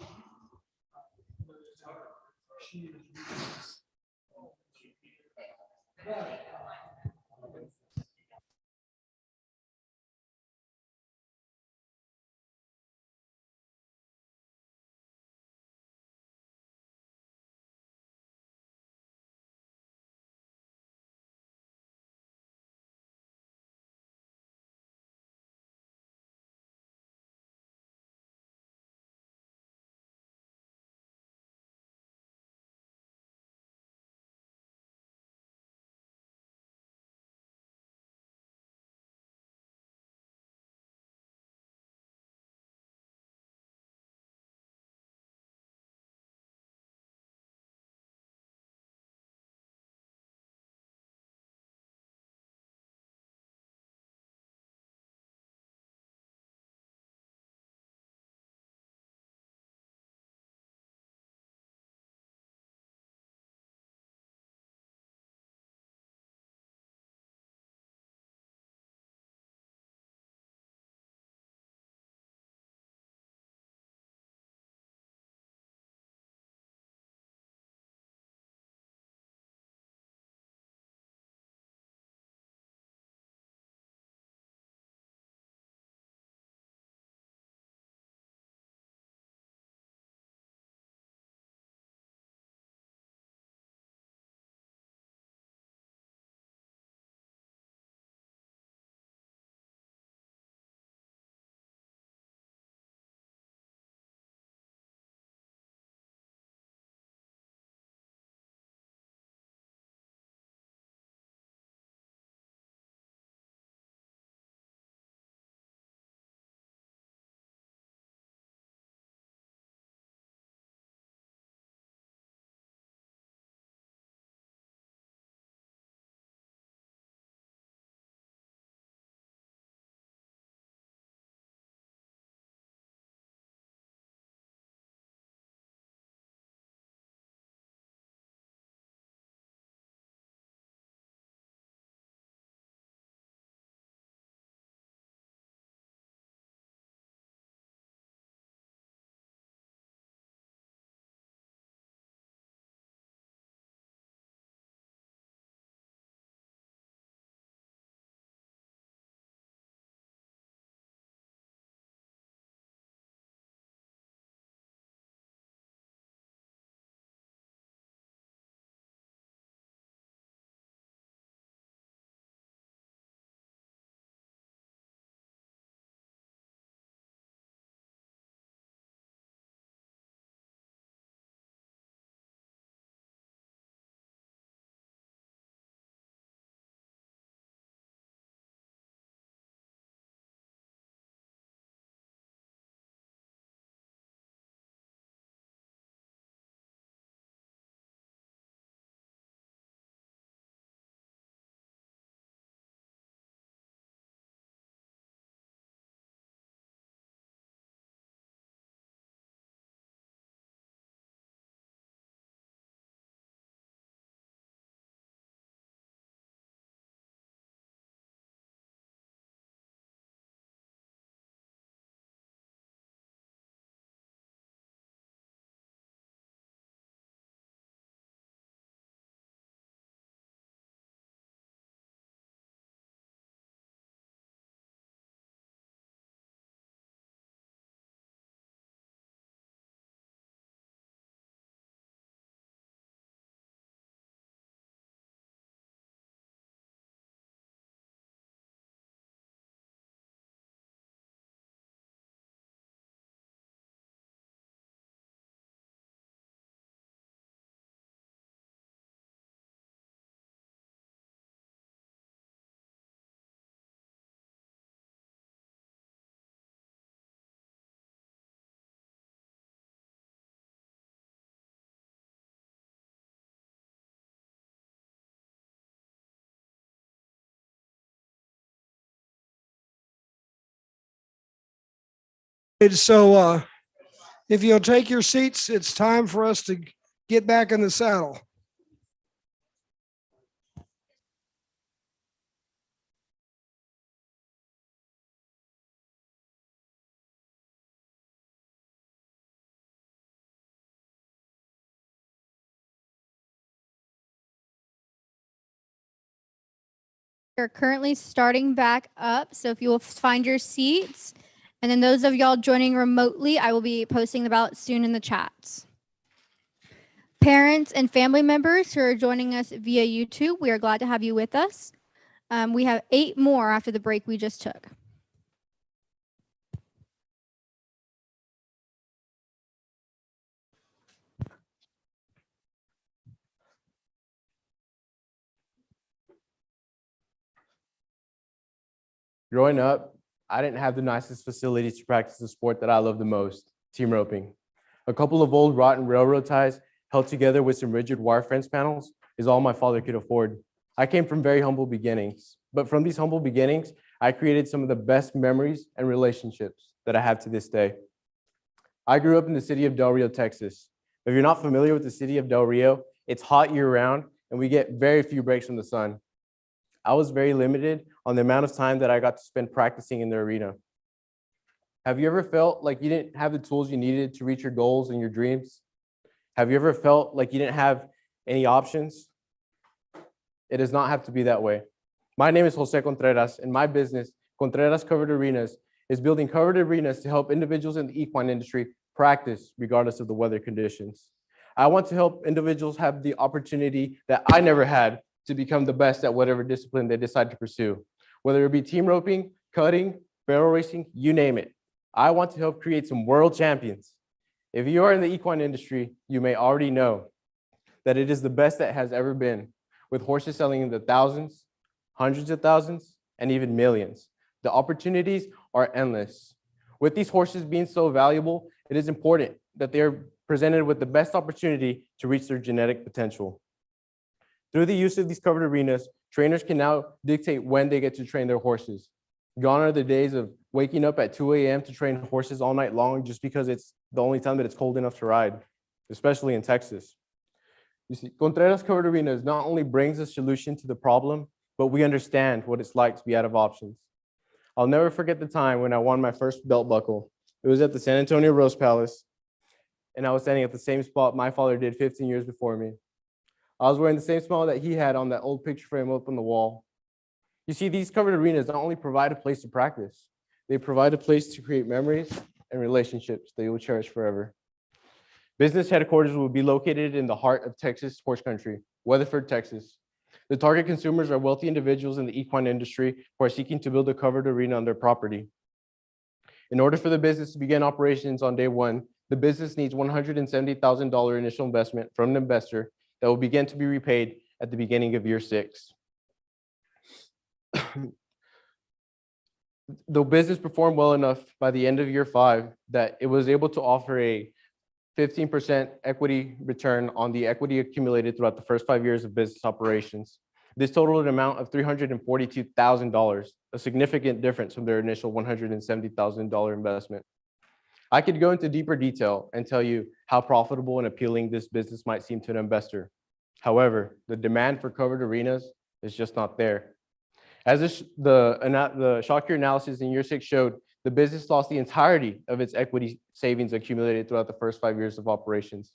So if you'll take your seats, it's time for us to get back in the saddle. We're currently starting back up. So if you will find your seats, and then those of y'all joining remotely, I will be posting the ballot soon in the chats. Parents and family members who are joining us via YouTube, we are glad to have you with us. We have 8 more after the break we just took. Growing up, I didn't have the nicest facilities to practice the sport that I love the most, team roping. A couple of old rotten railroad ties held together with some rigid wire fence panels is all my father could afford. I came from very humble beginnings, but from these humble beginnings, I created some of the best memories and relationships that I have to this day. I grew up in the city of Del Rio, Texas. If you're not familiar with the city of Del Rio, it's hot year round and we get very few breaks from the sun. I was very limited on the amount of time that I got to spend practicing in the arena. Have you ever felt like you didn't have the tools you needed to reach your goals and your dreams? Have you ever felt like you didn't have any options? It does not have to be that way. My name is Jose Contreras, and my business, Contreras Covered Arenas, is building covered arenas to help individuals in the equine industry practice regardless of the weather conditions. I want to help individuals have the opportunity that I never had to become the best at whatever discipline they decide to pursue, whether it be team roping, cutting, barrel racing, you name it. I want to help create some world champions. If you are in the equine industry, you may already know that it is the best that has ever been, with horses selling in the thousands, hundreds of thousands, and even millions. The opportunities are endless. With these horses being so valuable, it is important that they are presented with the best opportunity to reach their genetic potential. Through the use of these covered arenas, trainers can now dictate when they get to train their horses. Gone are the days of waking up at 2 a.m. to train horses all night long just because it's the only time that it's cold enough to ride, especially in Texas. You see, Contreras Covered Arenas not only brings a solution to the problem, but we understand what it's like to be out of options. I'll never forget the time when I won my first belt buckle. It was at the San Antonio Rose Palace, and I was standing at the same spot my father did 15 years before me. I was wearing the same smile that he had on that old picture frame up on the wall. You see, these covered arenas not only provide a place to practice, they provide a place to create memories and relationships that you will cherish forever. Business headquarters will be located in the heart of Texas horse country, Weatherford, Texas. The target consumers are wealthy individuals in the equine industry who are seeking to build a covered arena on their property. In order for the business to begin operations on day one, the business needs $170,000 initial investment from an investor that will begin to be repaid at the beginning of year 6. The business performed well enough by the end of year 5 that it was able to offer a 15% equity return on the equity accumulated throughout the first 5 years of business operations. This totaled an amount of $342,000, a significant difference from their initial $170,000 investment. I could go into deeper detail and tell you how profitable and appealing this business might seem to an investor. However, the demand for covered arenas is just not there. As the shock year analysis in year 6 showed, the business lost the entirety of its equity savings accumulated throughout the first 5 years of operations.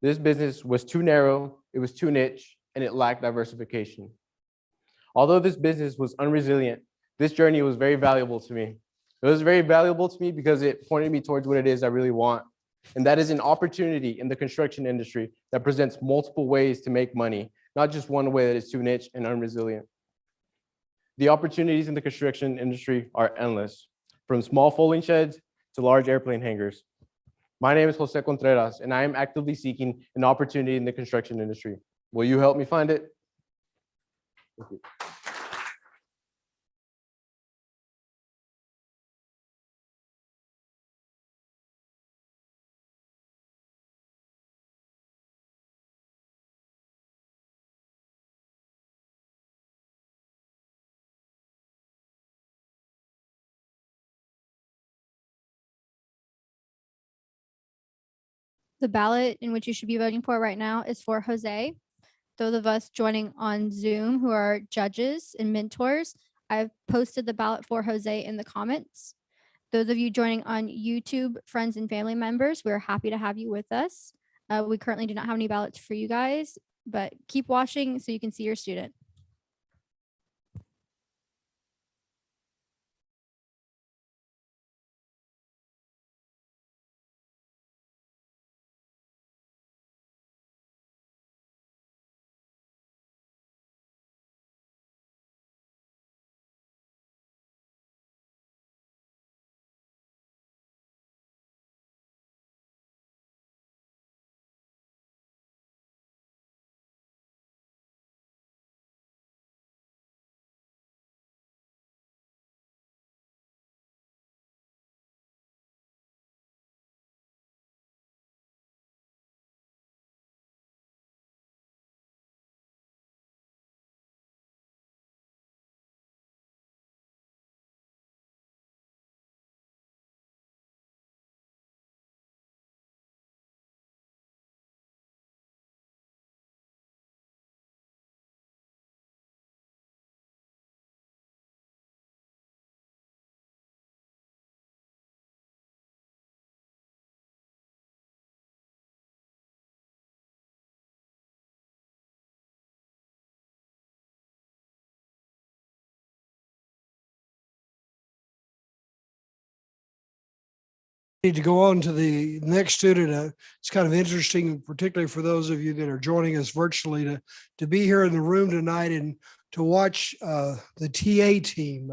This business was too narrow, it was too niche, and it lacked diversification. Although this business was unresilient, this journey was very valuable to me. It was very valuable to me because it pointed me towards what it is I really want. And that is an opportunity in the construction industry that presents multiple ways to make money, not just one way that is too niche and unresilient. The opportunities in the construction industry are endless, from small folding sheds to large airplane hangars. My name is Jose Contreras, and I am actively seeking an opportunity in the construction industry. Will you help me find it? Thank you. The ballot in which you should be voting for right now is for Jose. Those of us joining on Zoom who are judges and mentors, I've posted the ballot for Jose in the comments. Those of you joining on YouTube, friends and family members, we're happy to have you with us. We currently do not have any ballots for you guys, but keep watching so you can see your student. Need to go on to the next student. It's kind of interesting, particularly for those of you that are joining us virtually, to be here in the room tonight and to watch the TA team.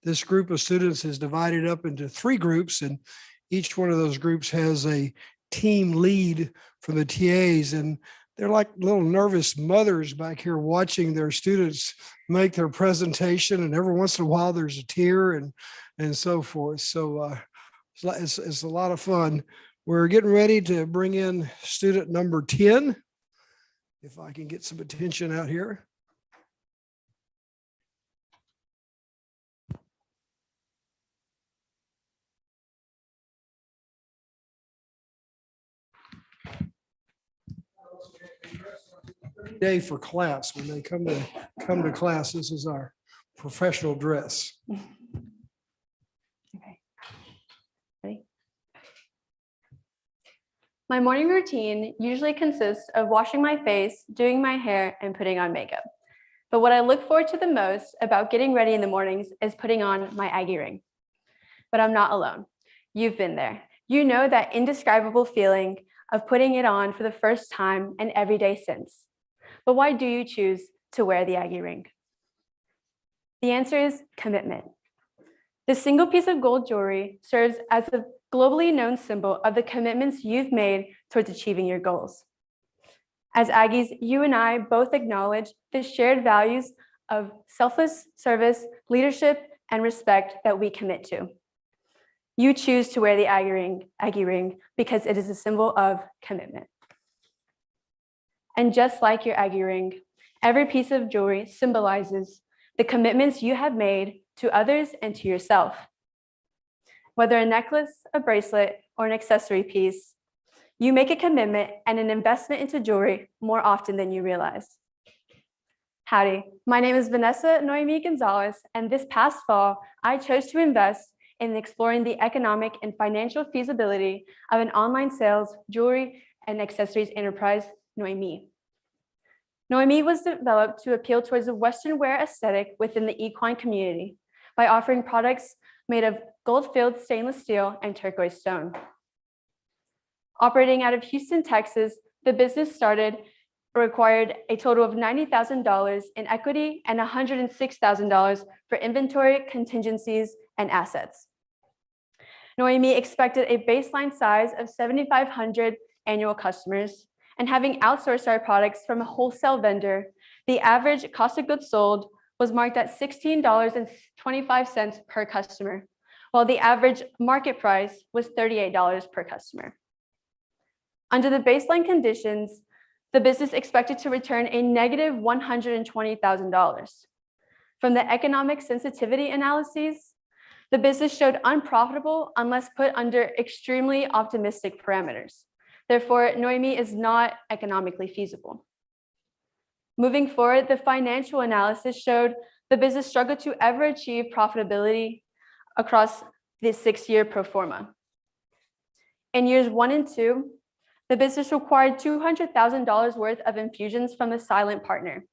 This group of students is divided up into 3 groups, and each one of those groups has a team lead from the TAs, and they're like little nervous mothers back here watching their students make their presentation, and every once in a while there's a tear and so forth. So it's a lot of fun. We're getting ready to bring in student number 10. If I can get some attention out here. Day for class. When they come to class, this is our professional dress. Okay. Ready? My morning routine usually consists of washing my face, doing my hair, and putting on makeup. But what I look forward to the most about getting ready in the mornings is putting on my Aggie ring. But I'm not alone. You've been there. You know that indescribable feeling of putting it on for the first time and every day since. But why do you choose to wear the Aggie ring? The answer is commitment. The single piece of gold jewelry serves as a globally known symbol of the commitments you've made towards achieving your goals. As Aggies, you and I both acknowledge the shared values of selfless service, leadership, and respect that we commit to. You choose to wear the Aggie ring because it is a symbol of commitment. And just like your Aggie ring, every piece of jewelry symbolizes the commitments you have made to others and to yourself. Whether a necklace, a bracelet, or an accessory piece, you make a commitment and an investment into jewelry more often than you realize. Howdy, my name is Vanessa Noemi Gonzalez, and this past fall, I chose to invest in exploring the economic and financial feasibility of an online sales, jewelry, and accessories enterprise, Noemi. Noemi was developed to appeal towards the Western wear aesthetic within the equine community by offering products made of gold-filled stainless steel and turquoise stone. Operating out of Houston, Texas, the business required a total of $90,000 in equity and $106,000 for inventory, contingencies, and assets. Noemi expected a baseline size of 7,500 annual customers, and having outsourced our products from a wholesale vendor, the average cost of goods sold was marked at $16.25 per customer, while the average market price was $38 per customer. Under the baseline conditions, the business expected to return a negative $120,000. From the economic sensitivity analyses, the business showed unprofitable unless put under extremely optimistic parameters. Therefore, Noemi is not economically feasible. Moving forward, the financial analysis showed the business struggled to ever achieve profitability across the 6-year pro forma. In years 1 and 2, the business required $200,000 worth of infusions from the silent partner.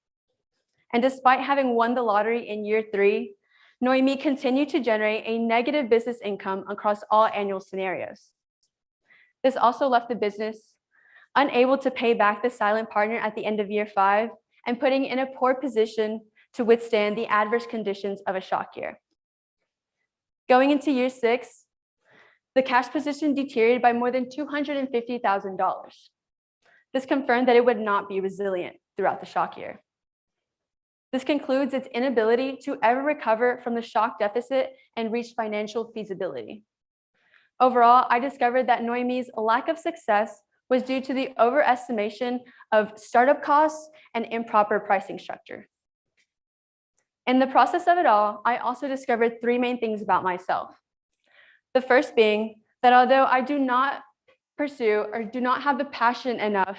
And despite having won the lottery in year 3, Noemi continued to generate a negative business income across all annual scenarios. This also left the business unable to pay back the silent partner at the end of year 5 and putting in a poor position to withstand the adverse conditions of a shock year. Going into year 6, the cash position deteriorated by more than $250,000. This confirmed that it would not be resilient throughout the shock year. This concludes its inability to ever recover from the shock deficit and reach financial feasibility. Overall, I discovered that Noemi's lack of success was due to the overestimation of startup costs and improper pricing structure. In the process of it all, I also discovered 3 main things about myself. The first being that although I do not pursue or do not have the passion enough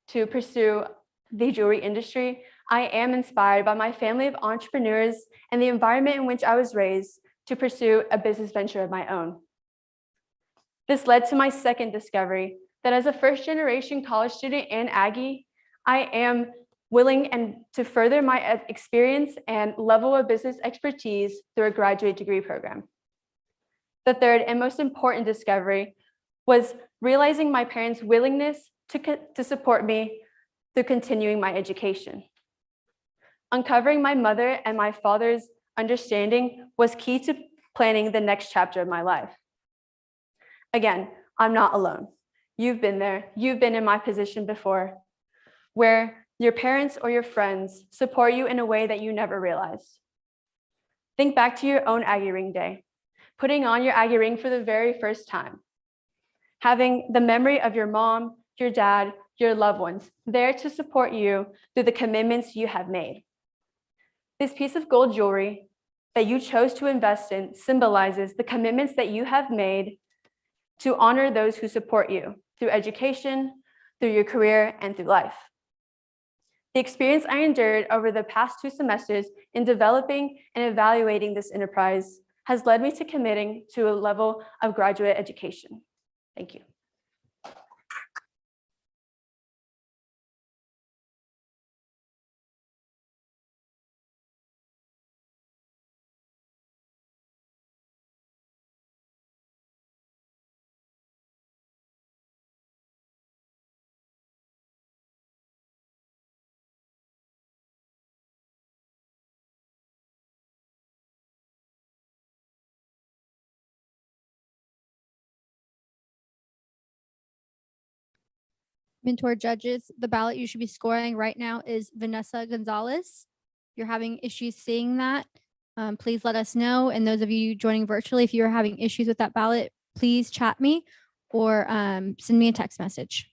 to pursue the jewelry industry, I am inspired by my family of entrepreneurs and the environment in which I was raised to pursue a business venture of my own. This led to my second discovery that as a first-generation college student and Aggie, I am willing to further my experience and level of business expertise through a graduate degree program. The third and most important discovery was realizing my parents' willingness to support me through continuing my education. Uncovering my mother and my father's understanding was key to planning the next chapter of my life. Again, I'm not alone. You've been there. You've been in my position before, where your parents or your friends support you in a way that you never realized. Think back to your own Aggie Ring day, putting on your Aggie Ring for the very first time, having the memory of your mom, your dad, your loved ones there to support you through the commitments you have made. This piece of gold jewelry that you chose to invest in symbolizes the commitments that you have made to honor those who support you through education, through your career, and through life. The experience I endured over the past 2 semesters in developing and evaluating this enterprise has led me to committing to a level of graduate education. Thank you. Mentor judges, the ballot you should be scoring right now is Vanessa Gonzalez. If you're having issues seeing that, please let us know. And those of you joining virtually, if you're having issues with that ballot, please chat me or send me a text message.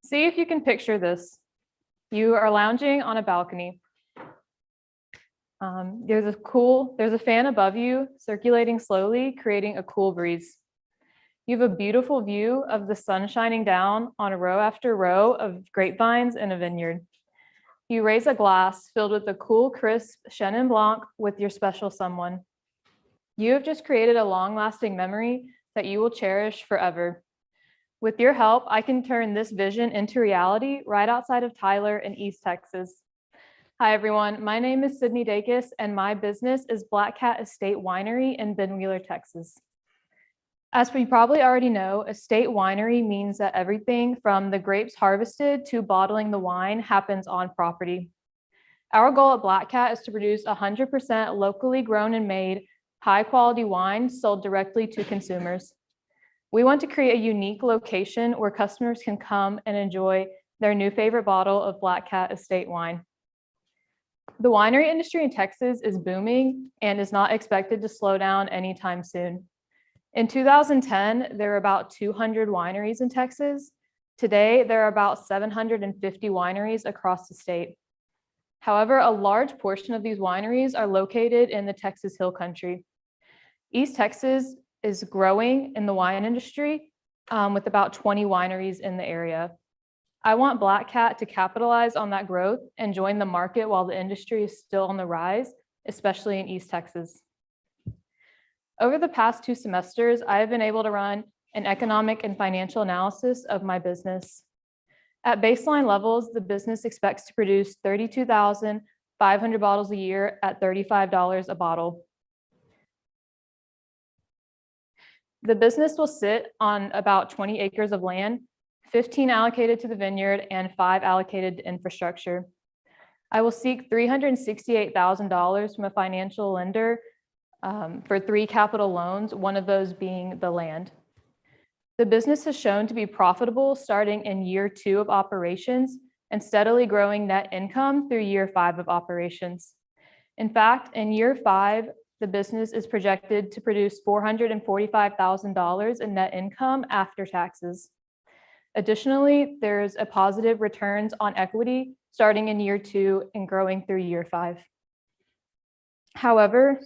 See if you can picture this. You are lounging on a balcony. There's a fan above you circulating slowly, creating a cool breeze. You have a beautiful view of the sun shining down on row after row of grapevines in a vineyard. You raise a glass filled with a cool, crisp Chenin Blanc with your special someone. You have just created a long-lasting memory that you will cherish forever. With your help, I can turn this vision into reality right outside of Tyler in East Texas. Hi, everyone. My name is Sydney Dacus, and my business is Black Cat Estate Winery in Ben Wheeler, Texas. As we probably already know, estate winery means that everything from the grapes harvested to bottling the wine happens on property. Our goal at Black Cat is to produce 100% locally grown and made, high-quality wine sold directly to consumers. We want to create a unique location where customers can come and enjoy their new favorite bottle of Black Cat Estate wine. The winery industry in Texas is booming and is not expected to slow down anytime soon. In 2010, there were about 200 wineries in Texas. Today, there are about 750 wineries across the state. However, a large portion of these wineries are located in the Texas Hill Country. East Texas is growing in the wine industry with about 20 wineries in the area. I want Black Cat to capitalize on that growth and join the market while the industry is still on the rise, especially in East Texas. Over the past 2 semesters, I have been able to run an economic and financial analysis of my business. At baseline levels, the business expects to produce 32,500 bottles a year at $35 a bottle. The business will sit on about 20 acres of land, 15 allocated to the vineyard and 5 allocated to infrastructure. I will seek $368,000 from a financial lender for 3 capital loans, one of those being the land. The business has shown to be profitable starting in year 2 of operations and steadily growing net income through year 5 of operations. In fact, in year 5, the business is projected to produce $445,000 in net income after taxes. Additionally, there's a positive returns on equity starting in year 2 and growing through year 5. However,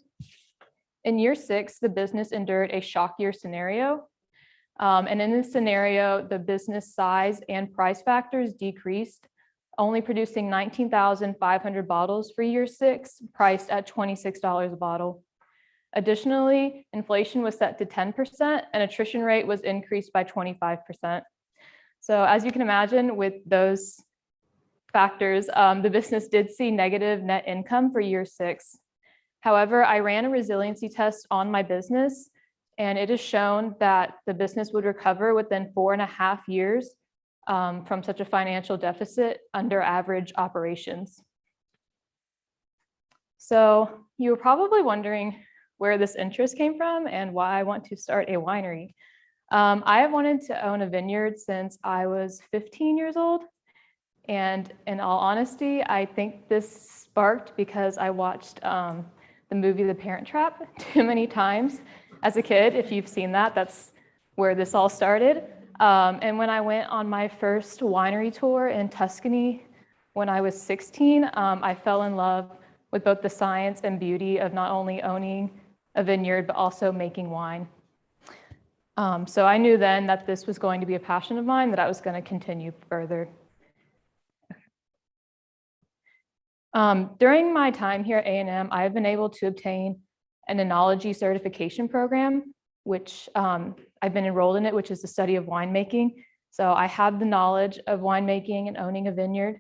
in year 6, the business endured a shock year scenario. And in this scenario, the business size and price factors decreased, only producing 19,500 bottles for year 6, priced at $26 a bottle. Additionally, inflation was set to 10% and attrition rate was increased by 25%. So as you can imagine, with those factors, the business did see negative net income for year 6. However, I ran a resiliency test on my business, and it has shown that the business would recover within 4.5 years from such a financial deficit under average operations. So you were probably wondering where this interest came from and why I want to start a winery. I have wanted to own a vineyard since I was 15 years old. And in all honesty, I think this sparked because I watched the movie The Parent Trap too many times as a kid. If you've seen that, that's where this all started. And when I went on my first winery tour in Tuscany when I was 16, I fell in love with both the science and beauty of not only owning a vineyard, but also making wine. So I knew then that this was going to be a passion of mine that I was going to continue further. During my time here at A&M, I have been able to obtain an enology certification program, which I've been enrolled in it, which is the study of winemaking. So I have the knowledge of winemaking and owning a vineyard.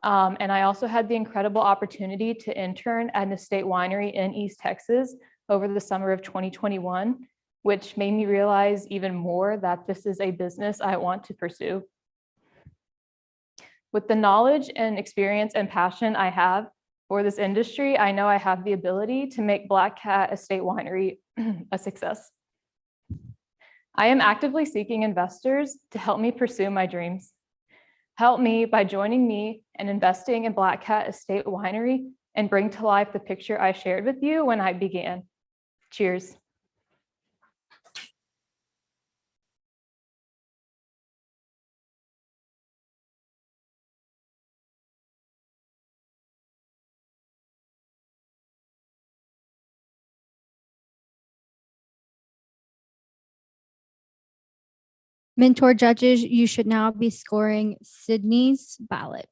And I also had the incredible opportunity to intern at an estate winery in East Texas over the summer of 2021, which made me realize even more that this is a business I want to pursue. With the knowledge and experience and passion I have for this industry, I know I have the ability to make Black Cat Estate Winery a success. I am actively seeking investors to help me pursue my dreams. Help me by joining me and investing in Black Cat Estate Winery and bring to life the picture I shared with you when I began. Cheers. Mentor judges, you should now be scoring Sydney's ballot.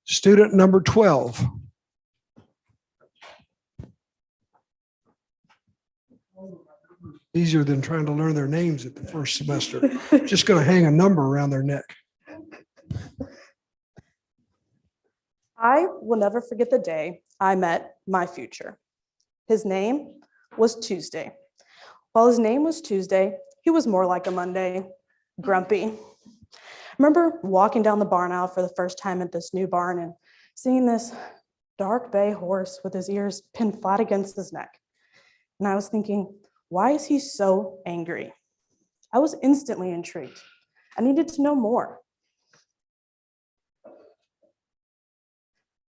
Student number 12. Easier than trying to learn their names at the first semester. Just going to hang a number around their neck. I will never forget the day I met my future. His name was Tuesday. While his name was Tuesday, he was more like a Monday, grumpy. I remember walking down the barn aisle for the first time at this new barn and seeing this dark bay horse with his ears pinned flat against his neck. And I was thinking, why is he so angry? I was instantly intrigued. I needed to know more.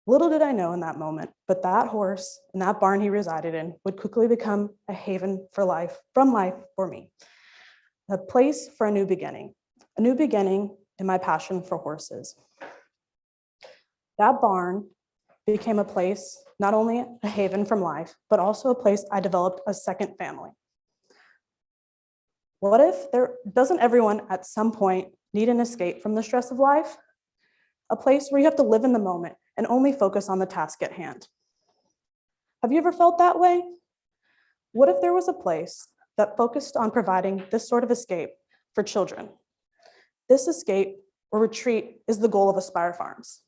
Little did I know in that moment, but that horse and that barn he resided in would quickly become a haven for life, from life for me. A place for a new beginning in my passion for horses. That barn became a place, not only a haven from life, but also a place I developed a second family. What if doesn't everyone at some point need an escape from the stress of life? A place where you have to live in the moment and only focus on the task at hand. Have you ever felt that way? What if there was a place that focused on providing this sort of escape for children? This escape or retreat is the goal of Aspire Farms.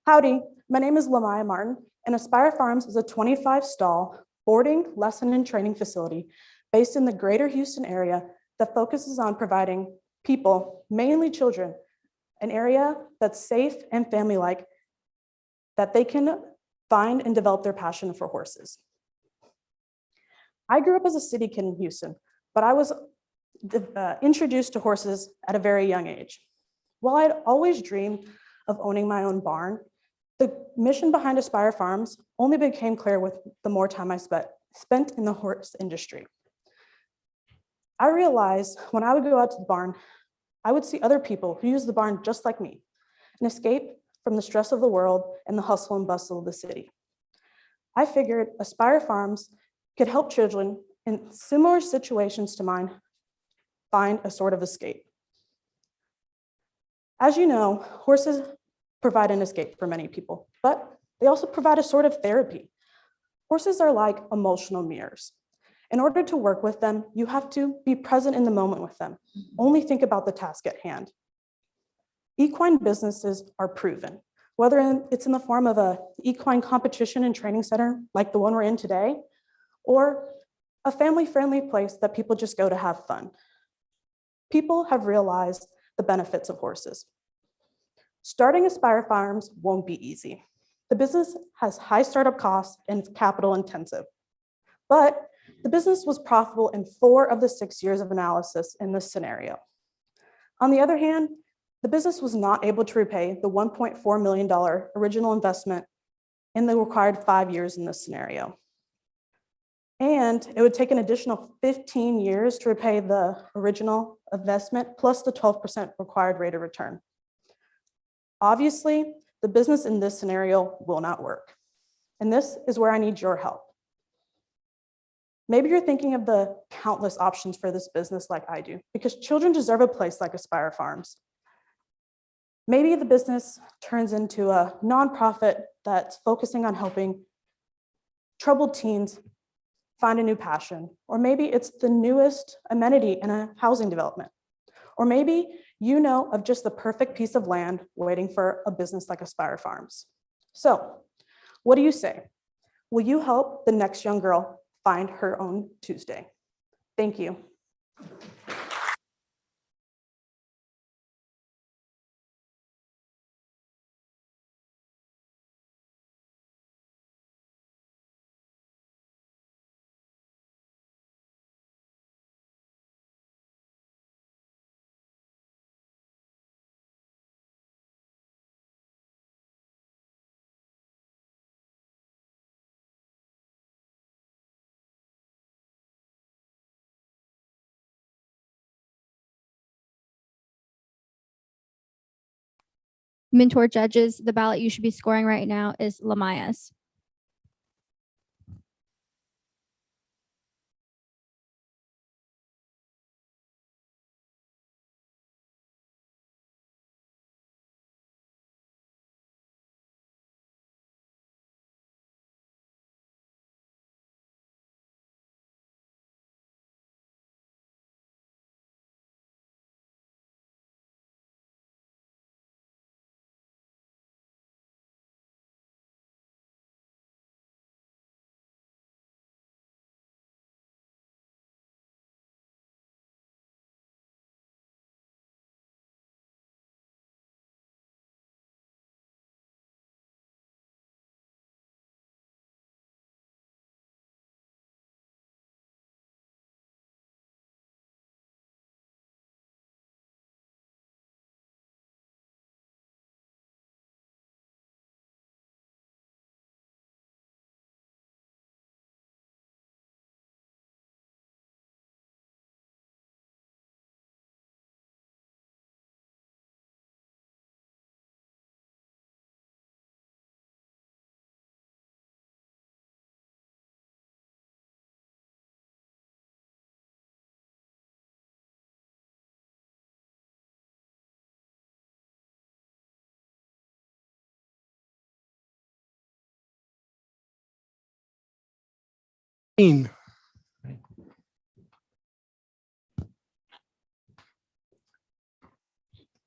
Howdy, my name is Lamia M, and Aspire Farms is a 25-stall boarding, lesson, and training facility based in the greater Houston area that focuses on providing people, mainly children, an area that's safe and family-like, that they can find and develop their passion for horses. I grew up as a city kid in Houston, but I was introduced to horses at a very young age. While I'd always dreamed of owning my own barn, the mission behind Aspire Farms only became clear with the more time I spent in the horse industry. I realized when I would go out to the barn, I would see other people who use the barn just like me, an escape from the stress of the world and the hustle and bustle of the city. I figured Aspire Farms could help children in similar situations to mine find a sort of escape. As you know, horses provide an escape for many people, but they also provide a sort of therapy. Horses are like emotional mirrors. In order to work with them, you have to be present in the moment with them. Only think about the task at hand. Equine businesses are proven, whether it's in the form of an equine competition and training center like the one we're in today, or a family-friendly place that people just go to have fun. People have realized the benefits of horses. Starting Aspire Farms won't be easy. The business has high startup costs and it's capital intensive. But the business was profitable in 4 of the 6 years of analysis in this scenario. On the other hand, the business was not able to repay the $1.4 million original investment in the required 5 years in this scenario. And it would take an additional 15 years to repay the original investment plus the 12% required rate of return. Obviously, the business in this scenario will not work. And this is where I need your help. Maybe you're thinking of the countless options for this business like I do, because children deserve a place like Aspire Farms. Maybe the business turns into a nonprofit that's focusing on helping troubled teens find a new passion. Or maybe it's the newest amenity in a housing development. Or maybe you know of just the perfect piece of land waiting for a business like Aspire Farms. So, what do you say? Will you help the next young girl find her own Tuesday? Thank you. Mentor judges, the ballot you should be scoring right now is Lamia's. Dean.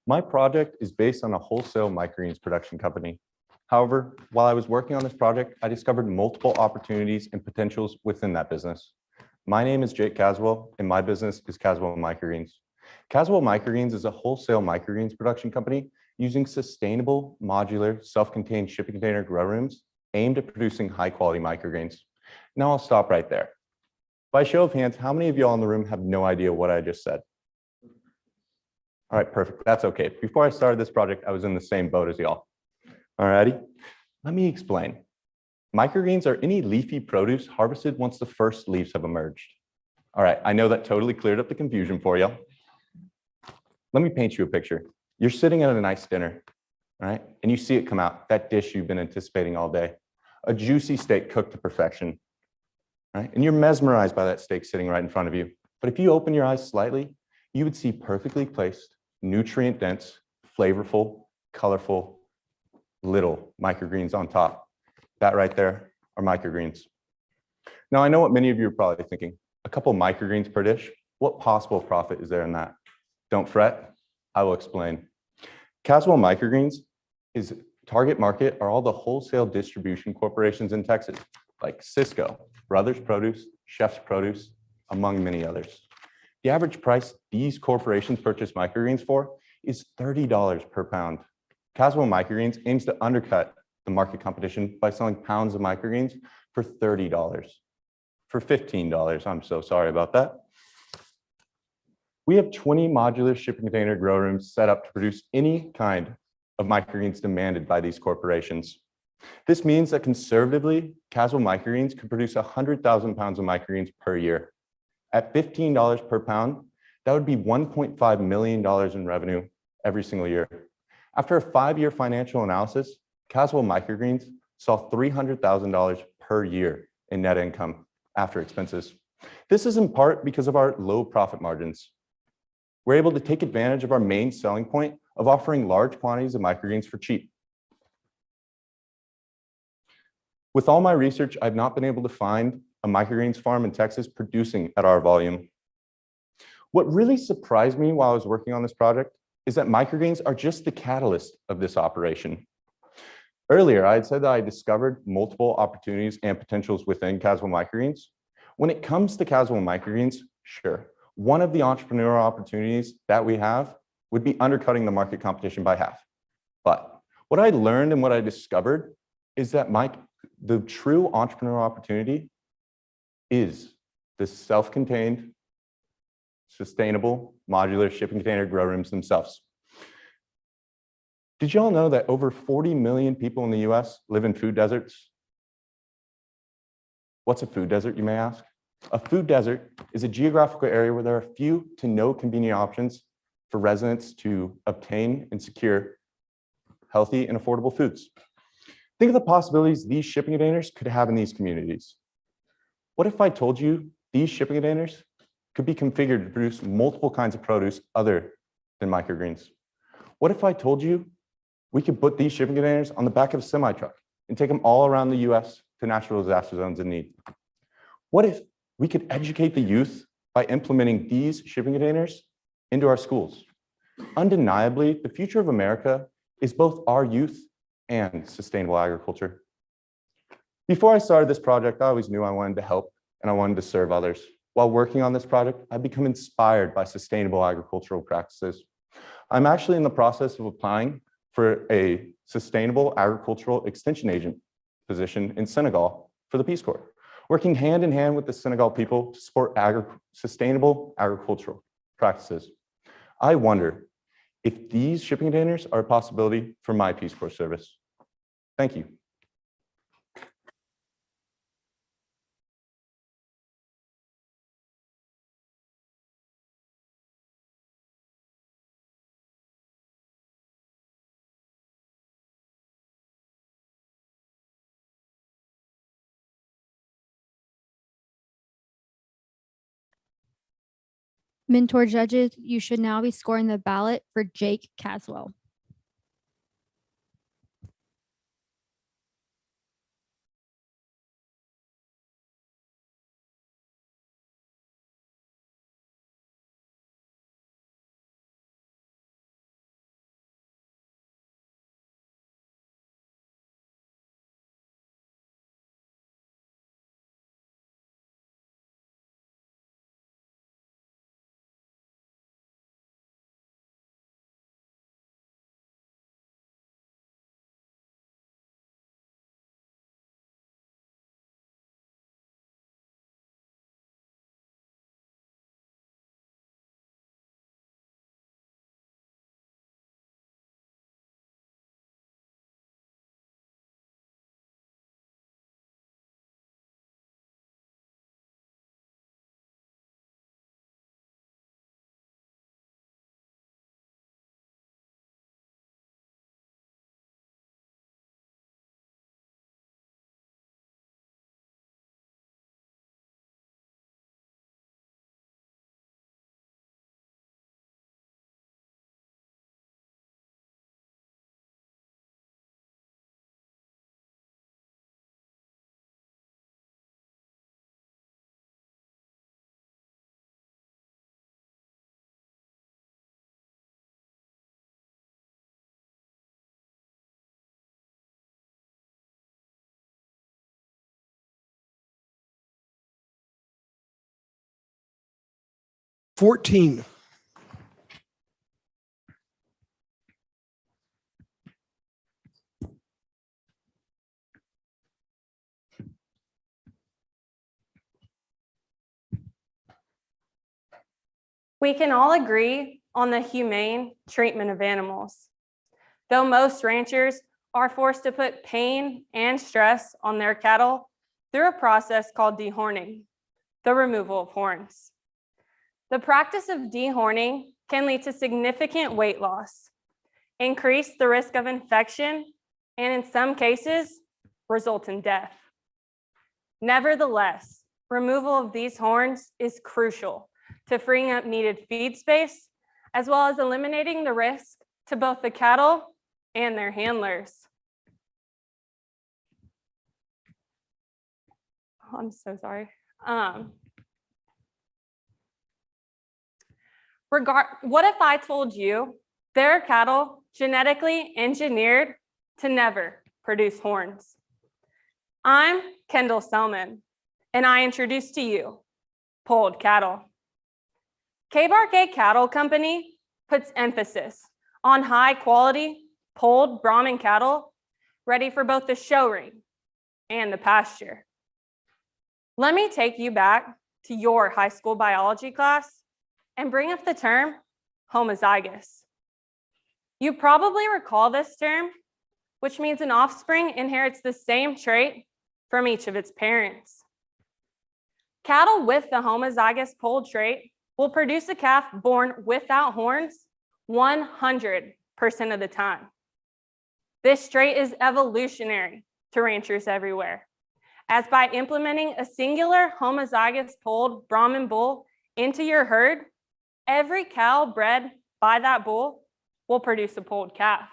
My project is based on a wholesale microgreens production company. However, while I was working on this project, I discovered multiple opportunities and potentials within that business. My name is Jake Caswell, and my business is Caswell Microgreens. Caswell Microgreens is a wholesale microgreens production company using sustainable, modular, self-contained shipping container grow rooms aimed at producing high-quality microgreens. Now I'll stop right there. By show of hands, how many of y'all in the room have no idea what I just said? All right, perfect. That's okay. Before I started this project, I was in the same boat as y'all. All righty, let me explain. Microgreens are any leafy produce harvested once the first leaves have emerged. All right, I know that totally cleared up the confusion for you. Let me paint you a picture. You're sitting at a nice dinner, right? And you see it come out, that dish you've been anticipating all day, a juicy steak cooked to perfection, right? And you're mesmerized by that steak sitting right in front of you. But if you open your eyes slightly, you would see perfectly placed, nutrient-dense, flavorful, colorful, little microgreens on top. That right there are microgreens. Now, I know what many of you are probably thinking. A couple microgreens per dish, what possible profit is there in that? Don't fret, I will explain. Caswell Microgreens is target market are all the wholesale distribution corporations in Texas, like Cisco, Brothers Produce, Chef's Produce, among many others. The average price these corporations purchase microgreens for is $30 per pound. Caswell Microgreens aims to undercut the market competition by selling pounds of microgreens for $30. For $15, I'm so sorry about that. We have 20 modular shipping container grow rooms set up to produce any kind of microgreens demanded by these corporations. This means that conservatively, Caswell Microgreens could produce 100,000 pounds of microgreens per year. At $15 per pound, that would be $1.5 million in revenue every single year. After a 5-year financial analysis, Caswell Microgreens saw $300,000 per year in net income after expenses. This is in part because of our low profit margins. We're able to take advantage of our main selling point of offering large quantities of microgreens for cheap. With all my research, I've not been able to find a microgreens farm in Texas producing at our volume. What really surprised me while I was working on this project is that microgreens are just the catalyst of this operation. Earlier, I had said that I discovered multiple opportunities and potentials within Caswell Microgreens. When it comes to Caswell Microgreens, sure, one of the entrepreneurial opportunities that we have would be undercutting the market competition by half. But what I learned and what I discovered is that the true entrepreneurial opportunity is the self-contained, sustainable, modular shipping container grow rooms themselves. Did y'all know that over 40 million people in the US live in food deserts? What's a food desert, you may ask? A food desert is a geographical area where there are few to no convenient options for residents to obtain and secure healthy and affordable foods. Think of the possibilities these shipping containers could have in these communities. What if I told you these shipping containers could be configured to produce multiple kinds of produce other than microgreens? What if I told you we could put these shipping containers on the back of a semi-truck and take them all around the US to natural disaster zones in need? What if we could educate the youth by implementing these shipping containers into our schools? Undeniably, the future of America is both our youth and sustainable agriculture. Before I started this project, I always knew I wanted to help and I wanted to serve others. While working on this project, I've become inspired by sustainable agricultural practices. I'm actually in the process of applying for a sustainable agricultural extension agent position in Senegal for the Peace Corps, working hand in hand with the Senegal people to support sustainable agricultural practices. I wonder if these shipping containers are a possibility for my Peace Corps service. Thank you. Mentor judges, you should now be scoring the ballot for Jake Caswell. 14. We can all agree on the humane treatment of animals. Though most ranchers are forced to put pain and stress on their cattle through a process called dehorning, the removal of horns. The practice of dehorning can lead to significant weight loss, increase the risk of infection, and in some cases, result in death. Nevertheless, removal of these horns is crucial to freeing up needed feed space, as well as eliminating the risk to both the cattle and their handlers. Oh, I'm so sorry. What if I told you there are cattle genetically engineered to never produce horns? I'm Kendyl S, and I introduce to you polled cattle. K-Bar-K Cattle Company puts emphasis on high quality polled Brahman cattle ready for both the show ring and the pasture. Let me take you back to your high school biology class and bring up the term homozygous. You probably recall this term, which means an offspring inherits the same trait from each of its parents. Cattle with the homozygous polled trait will produce a calf born without horns 100% of the time. This trait is evolutionary to ranchers everywhere, as by implementing a singular homozygous polled Brahman bull into your herd, every cow bred by that bull will produce a polled calf.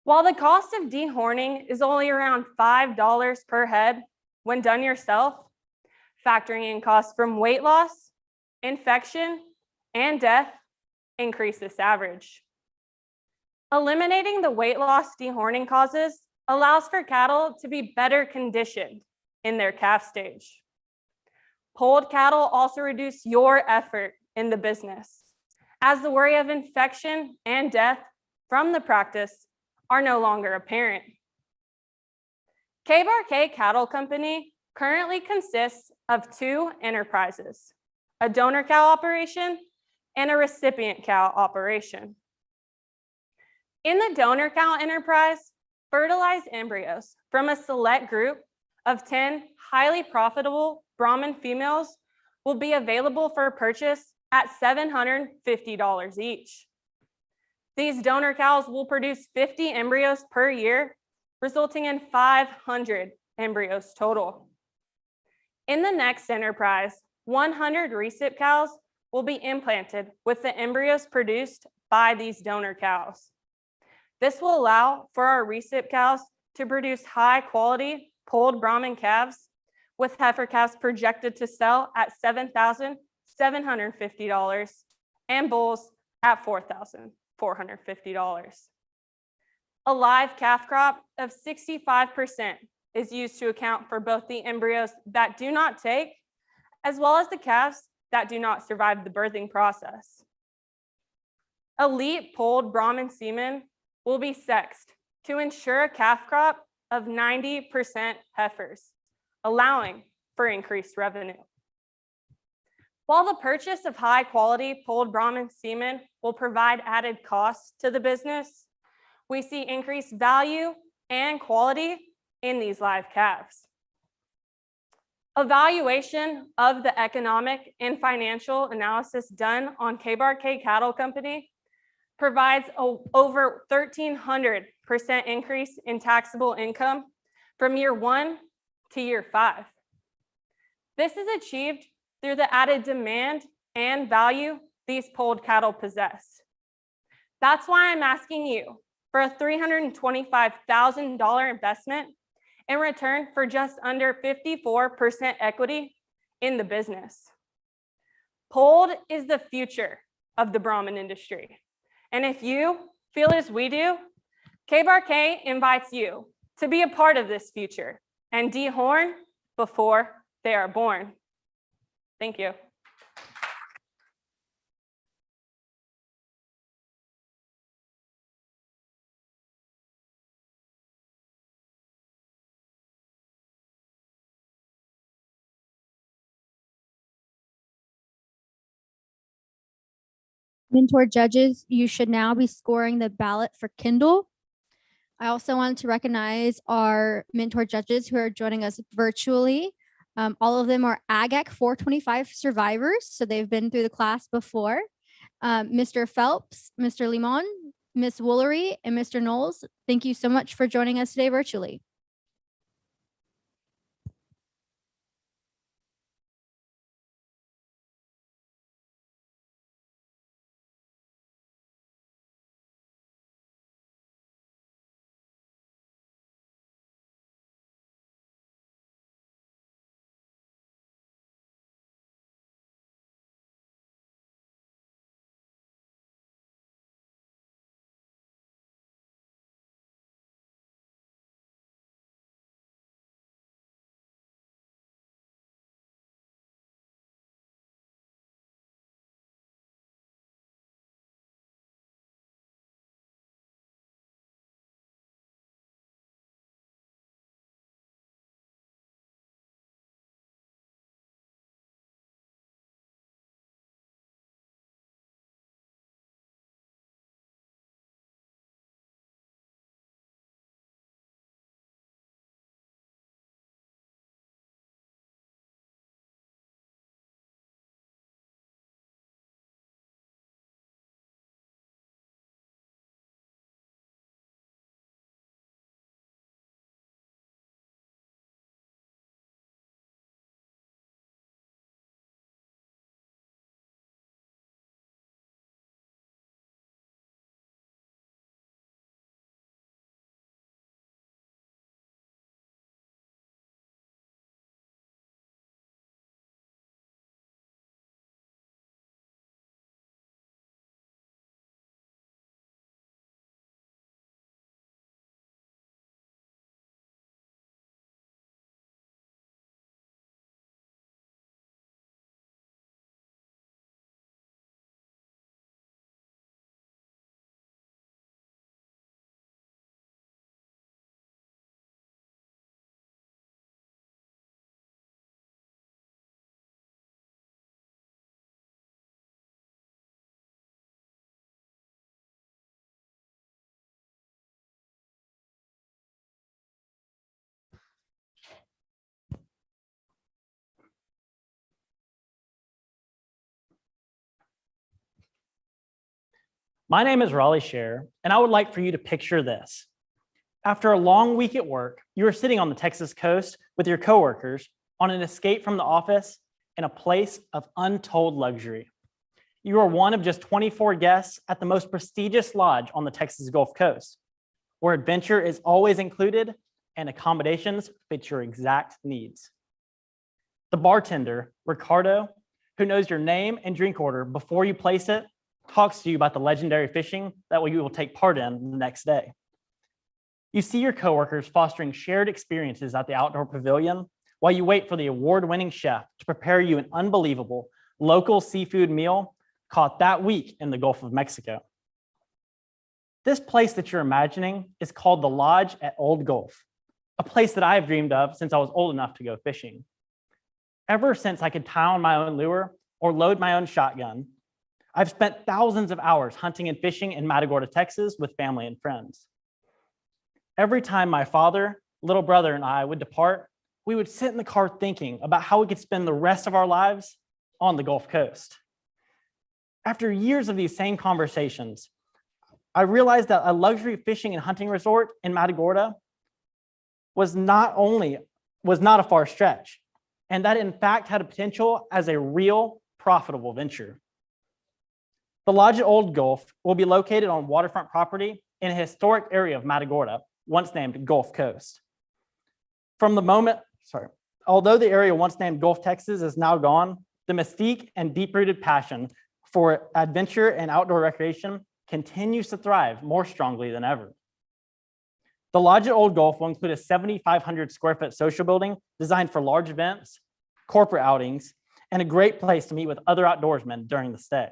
While the cost of dehorning is only around $5 per head when done yourself, factoring in costs from weight loss, infection, and death increase this average. Eliminating the weight loss dehorning causes allows for cattle to be better conditioned in their calf stage. Polled cattle also reduce your effort in the business, as the worry of infection and death from the practice are no longer apparent. K-Bar-K Cattle Company currently consists of 2 enterprises, a donor cow operation and a recipient cow operation. In the donor cow enterprise, fertilized embryos from a select group of 10 highly profitable Brahman females will be available for purchase at $750 each. These donor cows will produce 50 embryos per year, resulting in 500 embryos total. In the next enterprise, 100 recip cows will be implanted with the embryos produced by these donor cows. This will allow for our recip cows to produce high quality polled Brahman calves with heifer calves projected to sell at $7,750 and bulls at $4,450. A live calf crop of 65% is used to account for both the embryos that do not take, as well as the calves that do not survive the birthing process. Elite polled Brahman semen will be sexed to ensure a calf crop of 90% heifers, allowing for increased revenue. While the purchase of high quality polled Brahman semen will provide added costs to the business, we see increased value and quality in these live calves. Evaluation of the economic and financial analysis done on K-Bar-K Cattle Company provides over 1,300% increase in taxable income from year 1 to year 5. This is achieved through the added demand and value these polled cattle possess. That's why I'm asking you for a $325,000 investment in return for just under 54% equity in the business. Polled is the future of the Brahman industry. And if you feel as we do, K-Bar-K invites you to be a part of this future and dehorn before they are born. Thank you. Mentor judges, you should now be scoring the ballot for Kendyl. I also wanted to recognize our mentor judges who are joining us virtually. All of them are AGAC 425 survivors, so they've been through the class before. Mr. Phelps, Mr. Limon, Ms. Woolery, and Mr. Knowles, thank you so much for joining us today virtually. My name is Raleigh S, and I would like for you to picture this. After a long week at work, you are sitting on the Texas coast with your coworkers on an escape from the office in a place of untold luxury. You are one of just 24 guests at the most prestigious lodge on the Texas Gulf Coast, where adventure is always included and accommodations fit your exact needs. The bartender, Ricardo, who knows your name and drink order before you place it, talks to you about the legendary fishing that you will take part in the next day. You see your coworkers fostering shared experiences at the outdoor pavilion while you wait for the award-winning chef to prepare you an unbelievable local seafood meal caught that week in the Gulf of Mexico. This place that you're imagining is called the Lodge at Old Gulf, a place that I have dreamed of since I was old enough to go fishing. Ever since I could tie on my own lure or load my own shotgun, I've spent thousands of hours hunting and fishing in Matagorda, Texas with family and friends. Every time my father, little brother, and I would depart, we would sit in the car thinking about how we could spend the rest of our lives on the Gulf Coast. After years of these same conversations, I realized that a luxury fishing and hunting resort in Matagorda was not a far stretch, and that in fact had a potential as a real profitable venture. The Lodge at Old Gulf will be located on waterfront property in a historic area of Matagorda, once named Gulf Coast. Although the area once named Gulf, Texas is now gone, the mystique and deep-rooted passion for adventure and outdoor recreation continues to thrive more strongly than ever. The Lodge at Old Gulf will include a 7,500 square foot social building designed for large events, corporate outings, and a great place to meet with other outdoorsmen during the stay.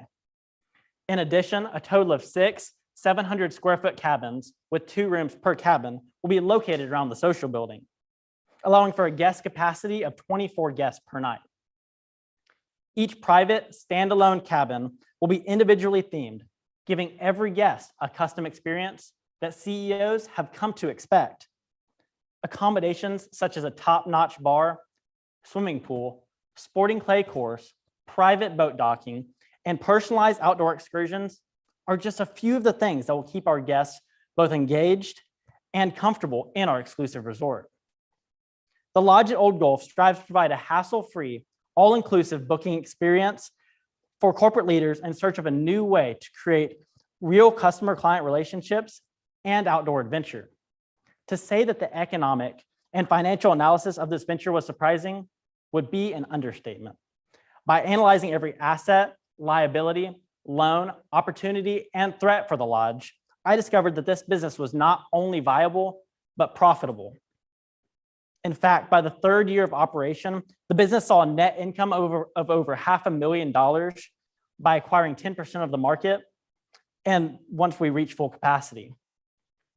In addition, a total of 6 700 square foot cabins with 2 rooms per cabin will be located around the social building, allowing for a guest capacity of 24 guests per night. Each private standalone cabin will be individually themed, giving every guest a custom experience that CEOs have come to expect. Accommodations such as a top-notch bar, swimming pool, sporting clay course, private boat docking, and personalized outdoor excursions are just a few of the things that will keep our guests both engaged and comfortable in our exclusive resort. The Lodge at Old Gulf strives to provide a hassle-free, all-inclusive booking experience for corporate leaders in search of a new way to create real customer-client relationships and outdoor adventure. To say that the economic and financial analysis of this venture was surprising would be an understatement. By analyzing every asset, liability, loan, opportunity, and threat for the lodge, I discovered that this business was not only viable, but profitable. In fact, by the third year of operation, the business saw a net income of over $500,000 by acquiring 10% of the market, and once we reach full capacity.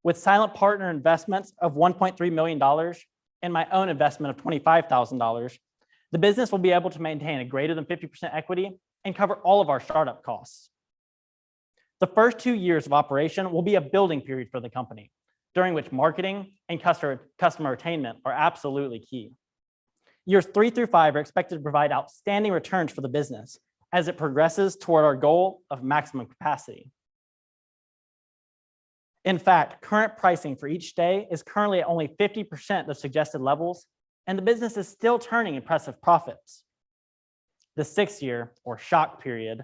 With silent partner investments of $1.3 million and my own investment of $25,000, the business will be able to maintain a greater than 50% equity and cover all of our startup costs. The first 2 years of operation will be a building period for the company, during which marketing and customer attainment are absolutely key. Years 3 through 5 are expected to provide outstanding returns for the business as it progresses toward our goal of maximum capacity. In fact, current pricing for each stay is currently at only 50% of suggested levels, and the business is still turning impressive profits. The 6th year, or shock period,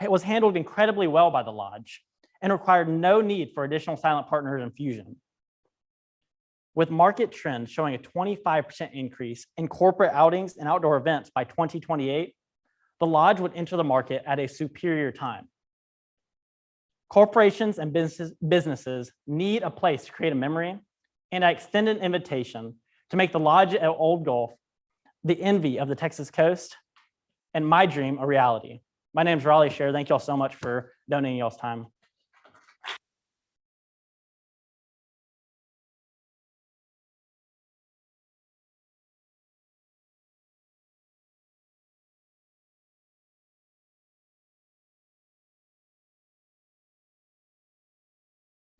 it was handled incredibly well by the lodge and required no need for additional silent partner infusion. With market trends showing a 25% increase in corporate outings and outdoor events by 2028, the lodge would enter the market at a superior time. Corporations and businesses need a place to create a memory, and I extend an invitation to make the Lodge at Old Gulf the envy of the Texas coast and my dream a reality. My name is Raleigh S. Thank you all so much for donating y'all's time.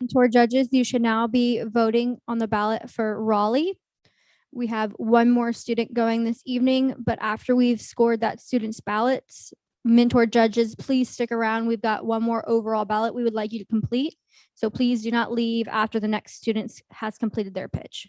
Tour judges, you should now be voting on the ballot for Raleigh. We have one more student going this evening, but after we've scored that student's ballots, mentor judges, please stick around. We've got one more overall ballot we would like you to complete. So please do not leave after the next student has completed their pitch.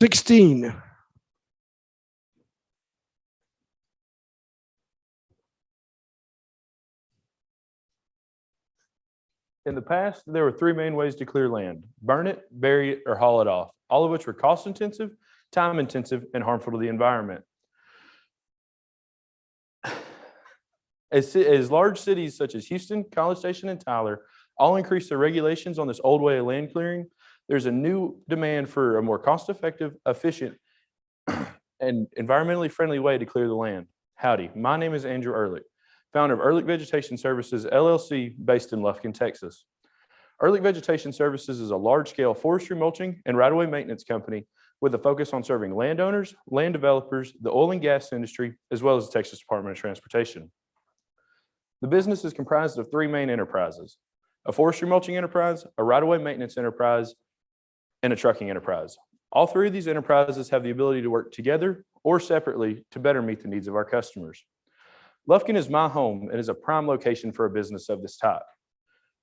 $16. In the past, there were 3 main ways to clear land: burn it, bury it, or haul it off, all of which were cost intensive, time intensive, and harmful to the environment. As large cities such as Houston, College Station, and Tyler all increase their regulations on this old way of land clearing, there's a new demand for a more cost-effective, efficient, and environmentally friendly way to clear the land. Howdy, my name is Andrew Ehrlich, founder of Ehrlich Vegetation Services, LLC, based in Lufkin, Texas. Early Vegetation Services is a large-scale forestry mulching and right-of-way maintenance company with a focus on serving landowners, land developers, the oil and gas industry, as well as the Texas Department of Transportation. The business is comprised of three main enterprises: a forestry mulching enterprise, a right-of-way maintenance enterprise, and a trucking enterprise. All three of these enterprises have the ability to work together or separately to better meet the needs of our customers. Lufkin is my home and is a prime location for a business of this type.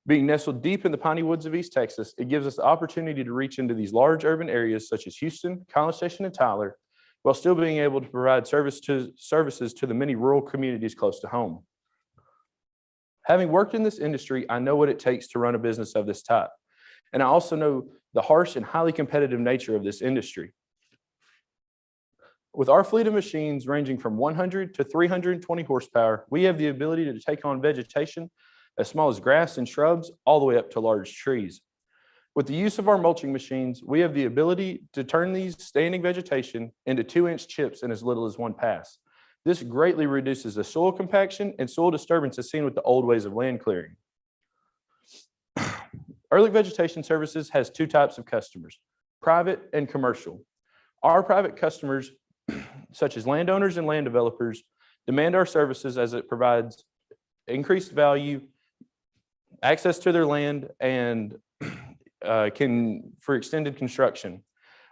Being nestled deep in the piney woods of East Texas, it gives us the opportunity to reach into these large urban areas such as Houston, College Station, and Tyler, while still being able to provide services to the many rural communities close to home. Having worked in this industry, I know what it takes to run a business of this type. And I also know the harsh and highly competitive nature of this industry. With our fleet of machines ranging from 100 to 320 horsepower, we have the ability to take on vegetation as small as grass and shrubs all the way up to large trees. With the use of our mulching machines, we have the ability to turn these standing vegetation into 2-inch chips in as little as one pass. This greatly reduces the soil compaction and soil disturbance as seen with the old ways of land clearing. Early Vegetation Services has two types of customers: private and commercial. Our private customers, such as landowners and land developers, demand our services as it provides increased value, access to their land, and for extended construction.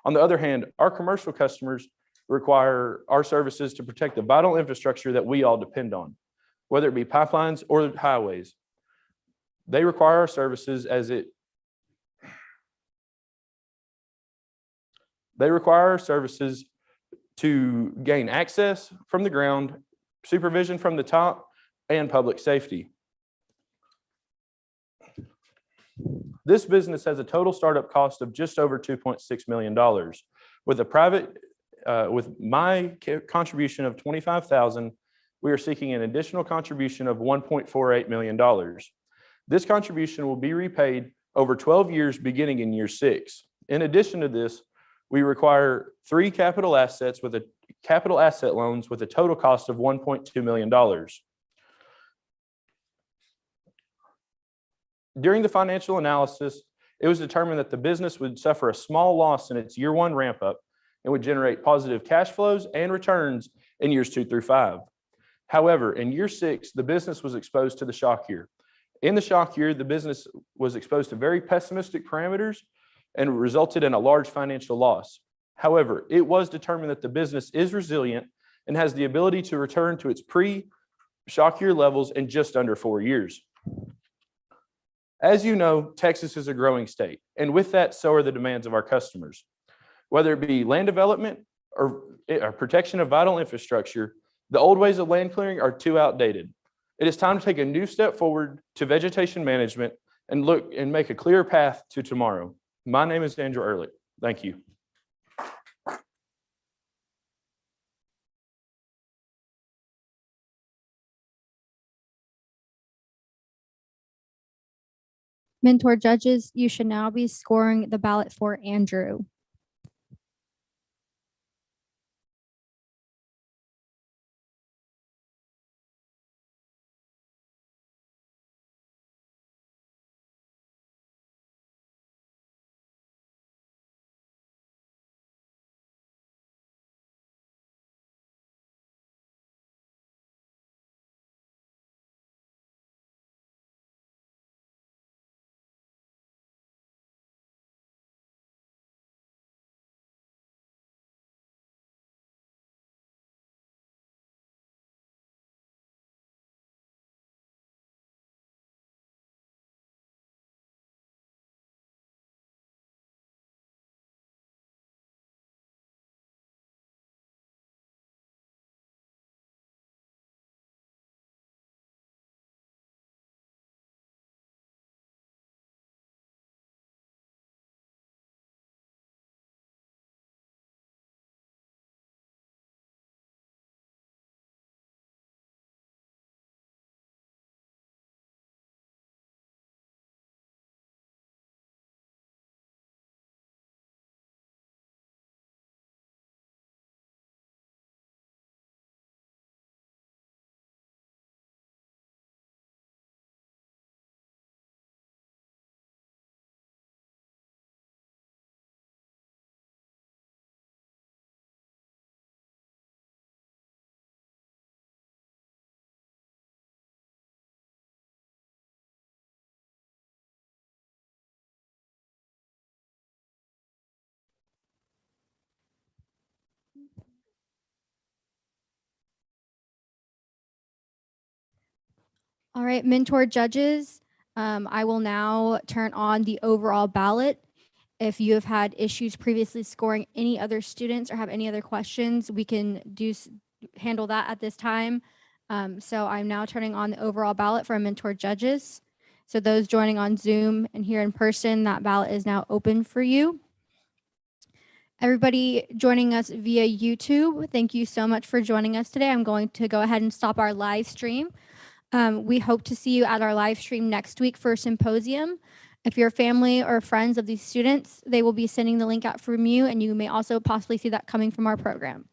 On the other hand, our commercial customers require our services to protect the vital infrastructure that we all depend on, whether it be pipelines or highways. They require our services to gain access from the ground, supervision from the top, and public safety. This business has a total startup cost of just over $2.6 million. With my contribution of $25,000, we are seeking an additional contribution of $1.48 million. This contribution will be repaid over 12 years beginning in year 6. In addition to this, we require 3 capital asset loans with a total cost of $1.2 million. During the financial analysis, it was determined that the business would suffer a small loss in its year 1 ramp up and would generate positive cash flows and returns in years 2 through 5. However, in year 6, the business was exposed to the shock year. In the shock year, the business was exposed to very pessimistic parameters and resulted in a large financial loss. However, it was determined that the business is resilient and has the ability to return to its pre-shock year levels in just under 4 years. As you know, Texas is a growing state, and with that, so are the demands of our customers. Whether it be land development or protection of vital infrastructure, the old ways of land clearing are too outdated. It is time to take a new step forward to vegetation management and make a clear path to tomorrow. My name is Andrew Ehrlich. Thank you. Mentor judges, you should now be scoring the ballot for Andrew. All right, mentor judges, I will now turn on the overall ballot. If you have had issues previously scoring any other students or have any other questions, we can handle that at this time. So I'm now turning on the overall ballot for our mentor judges. So those joining on Zoom and here in person, that ballot is now open for you. Everybody joining us via YouTube, thank you so much for joining us today. I'm going to go ahead and stop our live stream. We hope to see you at our live stream next week for Symposium. If you're family or friends of these students, they will be sending the link out from you, and you may also possibly see that coming from our program.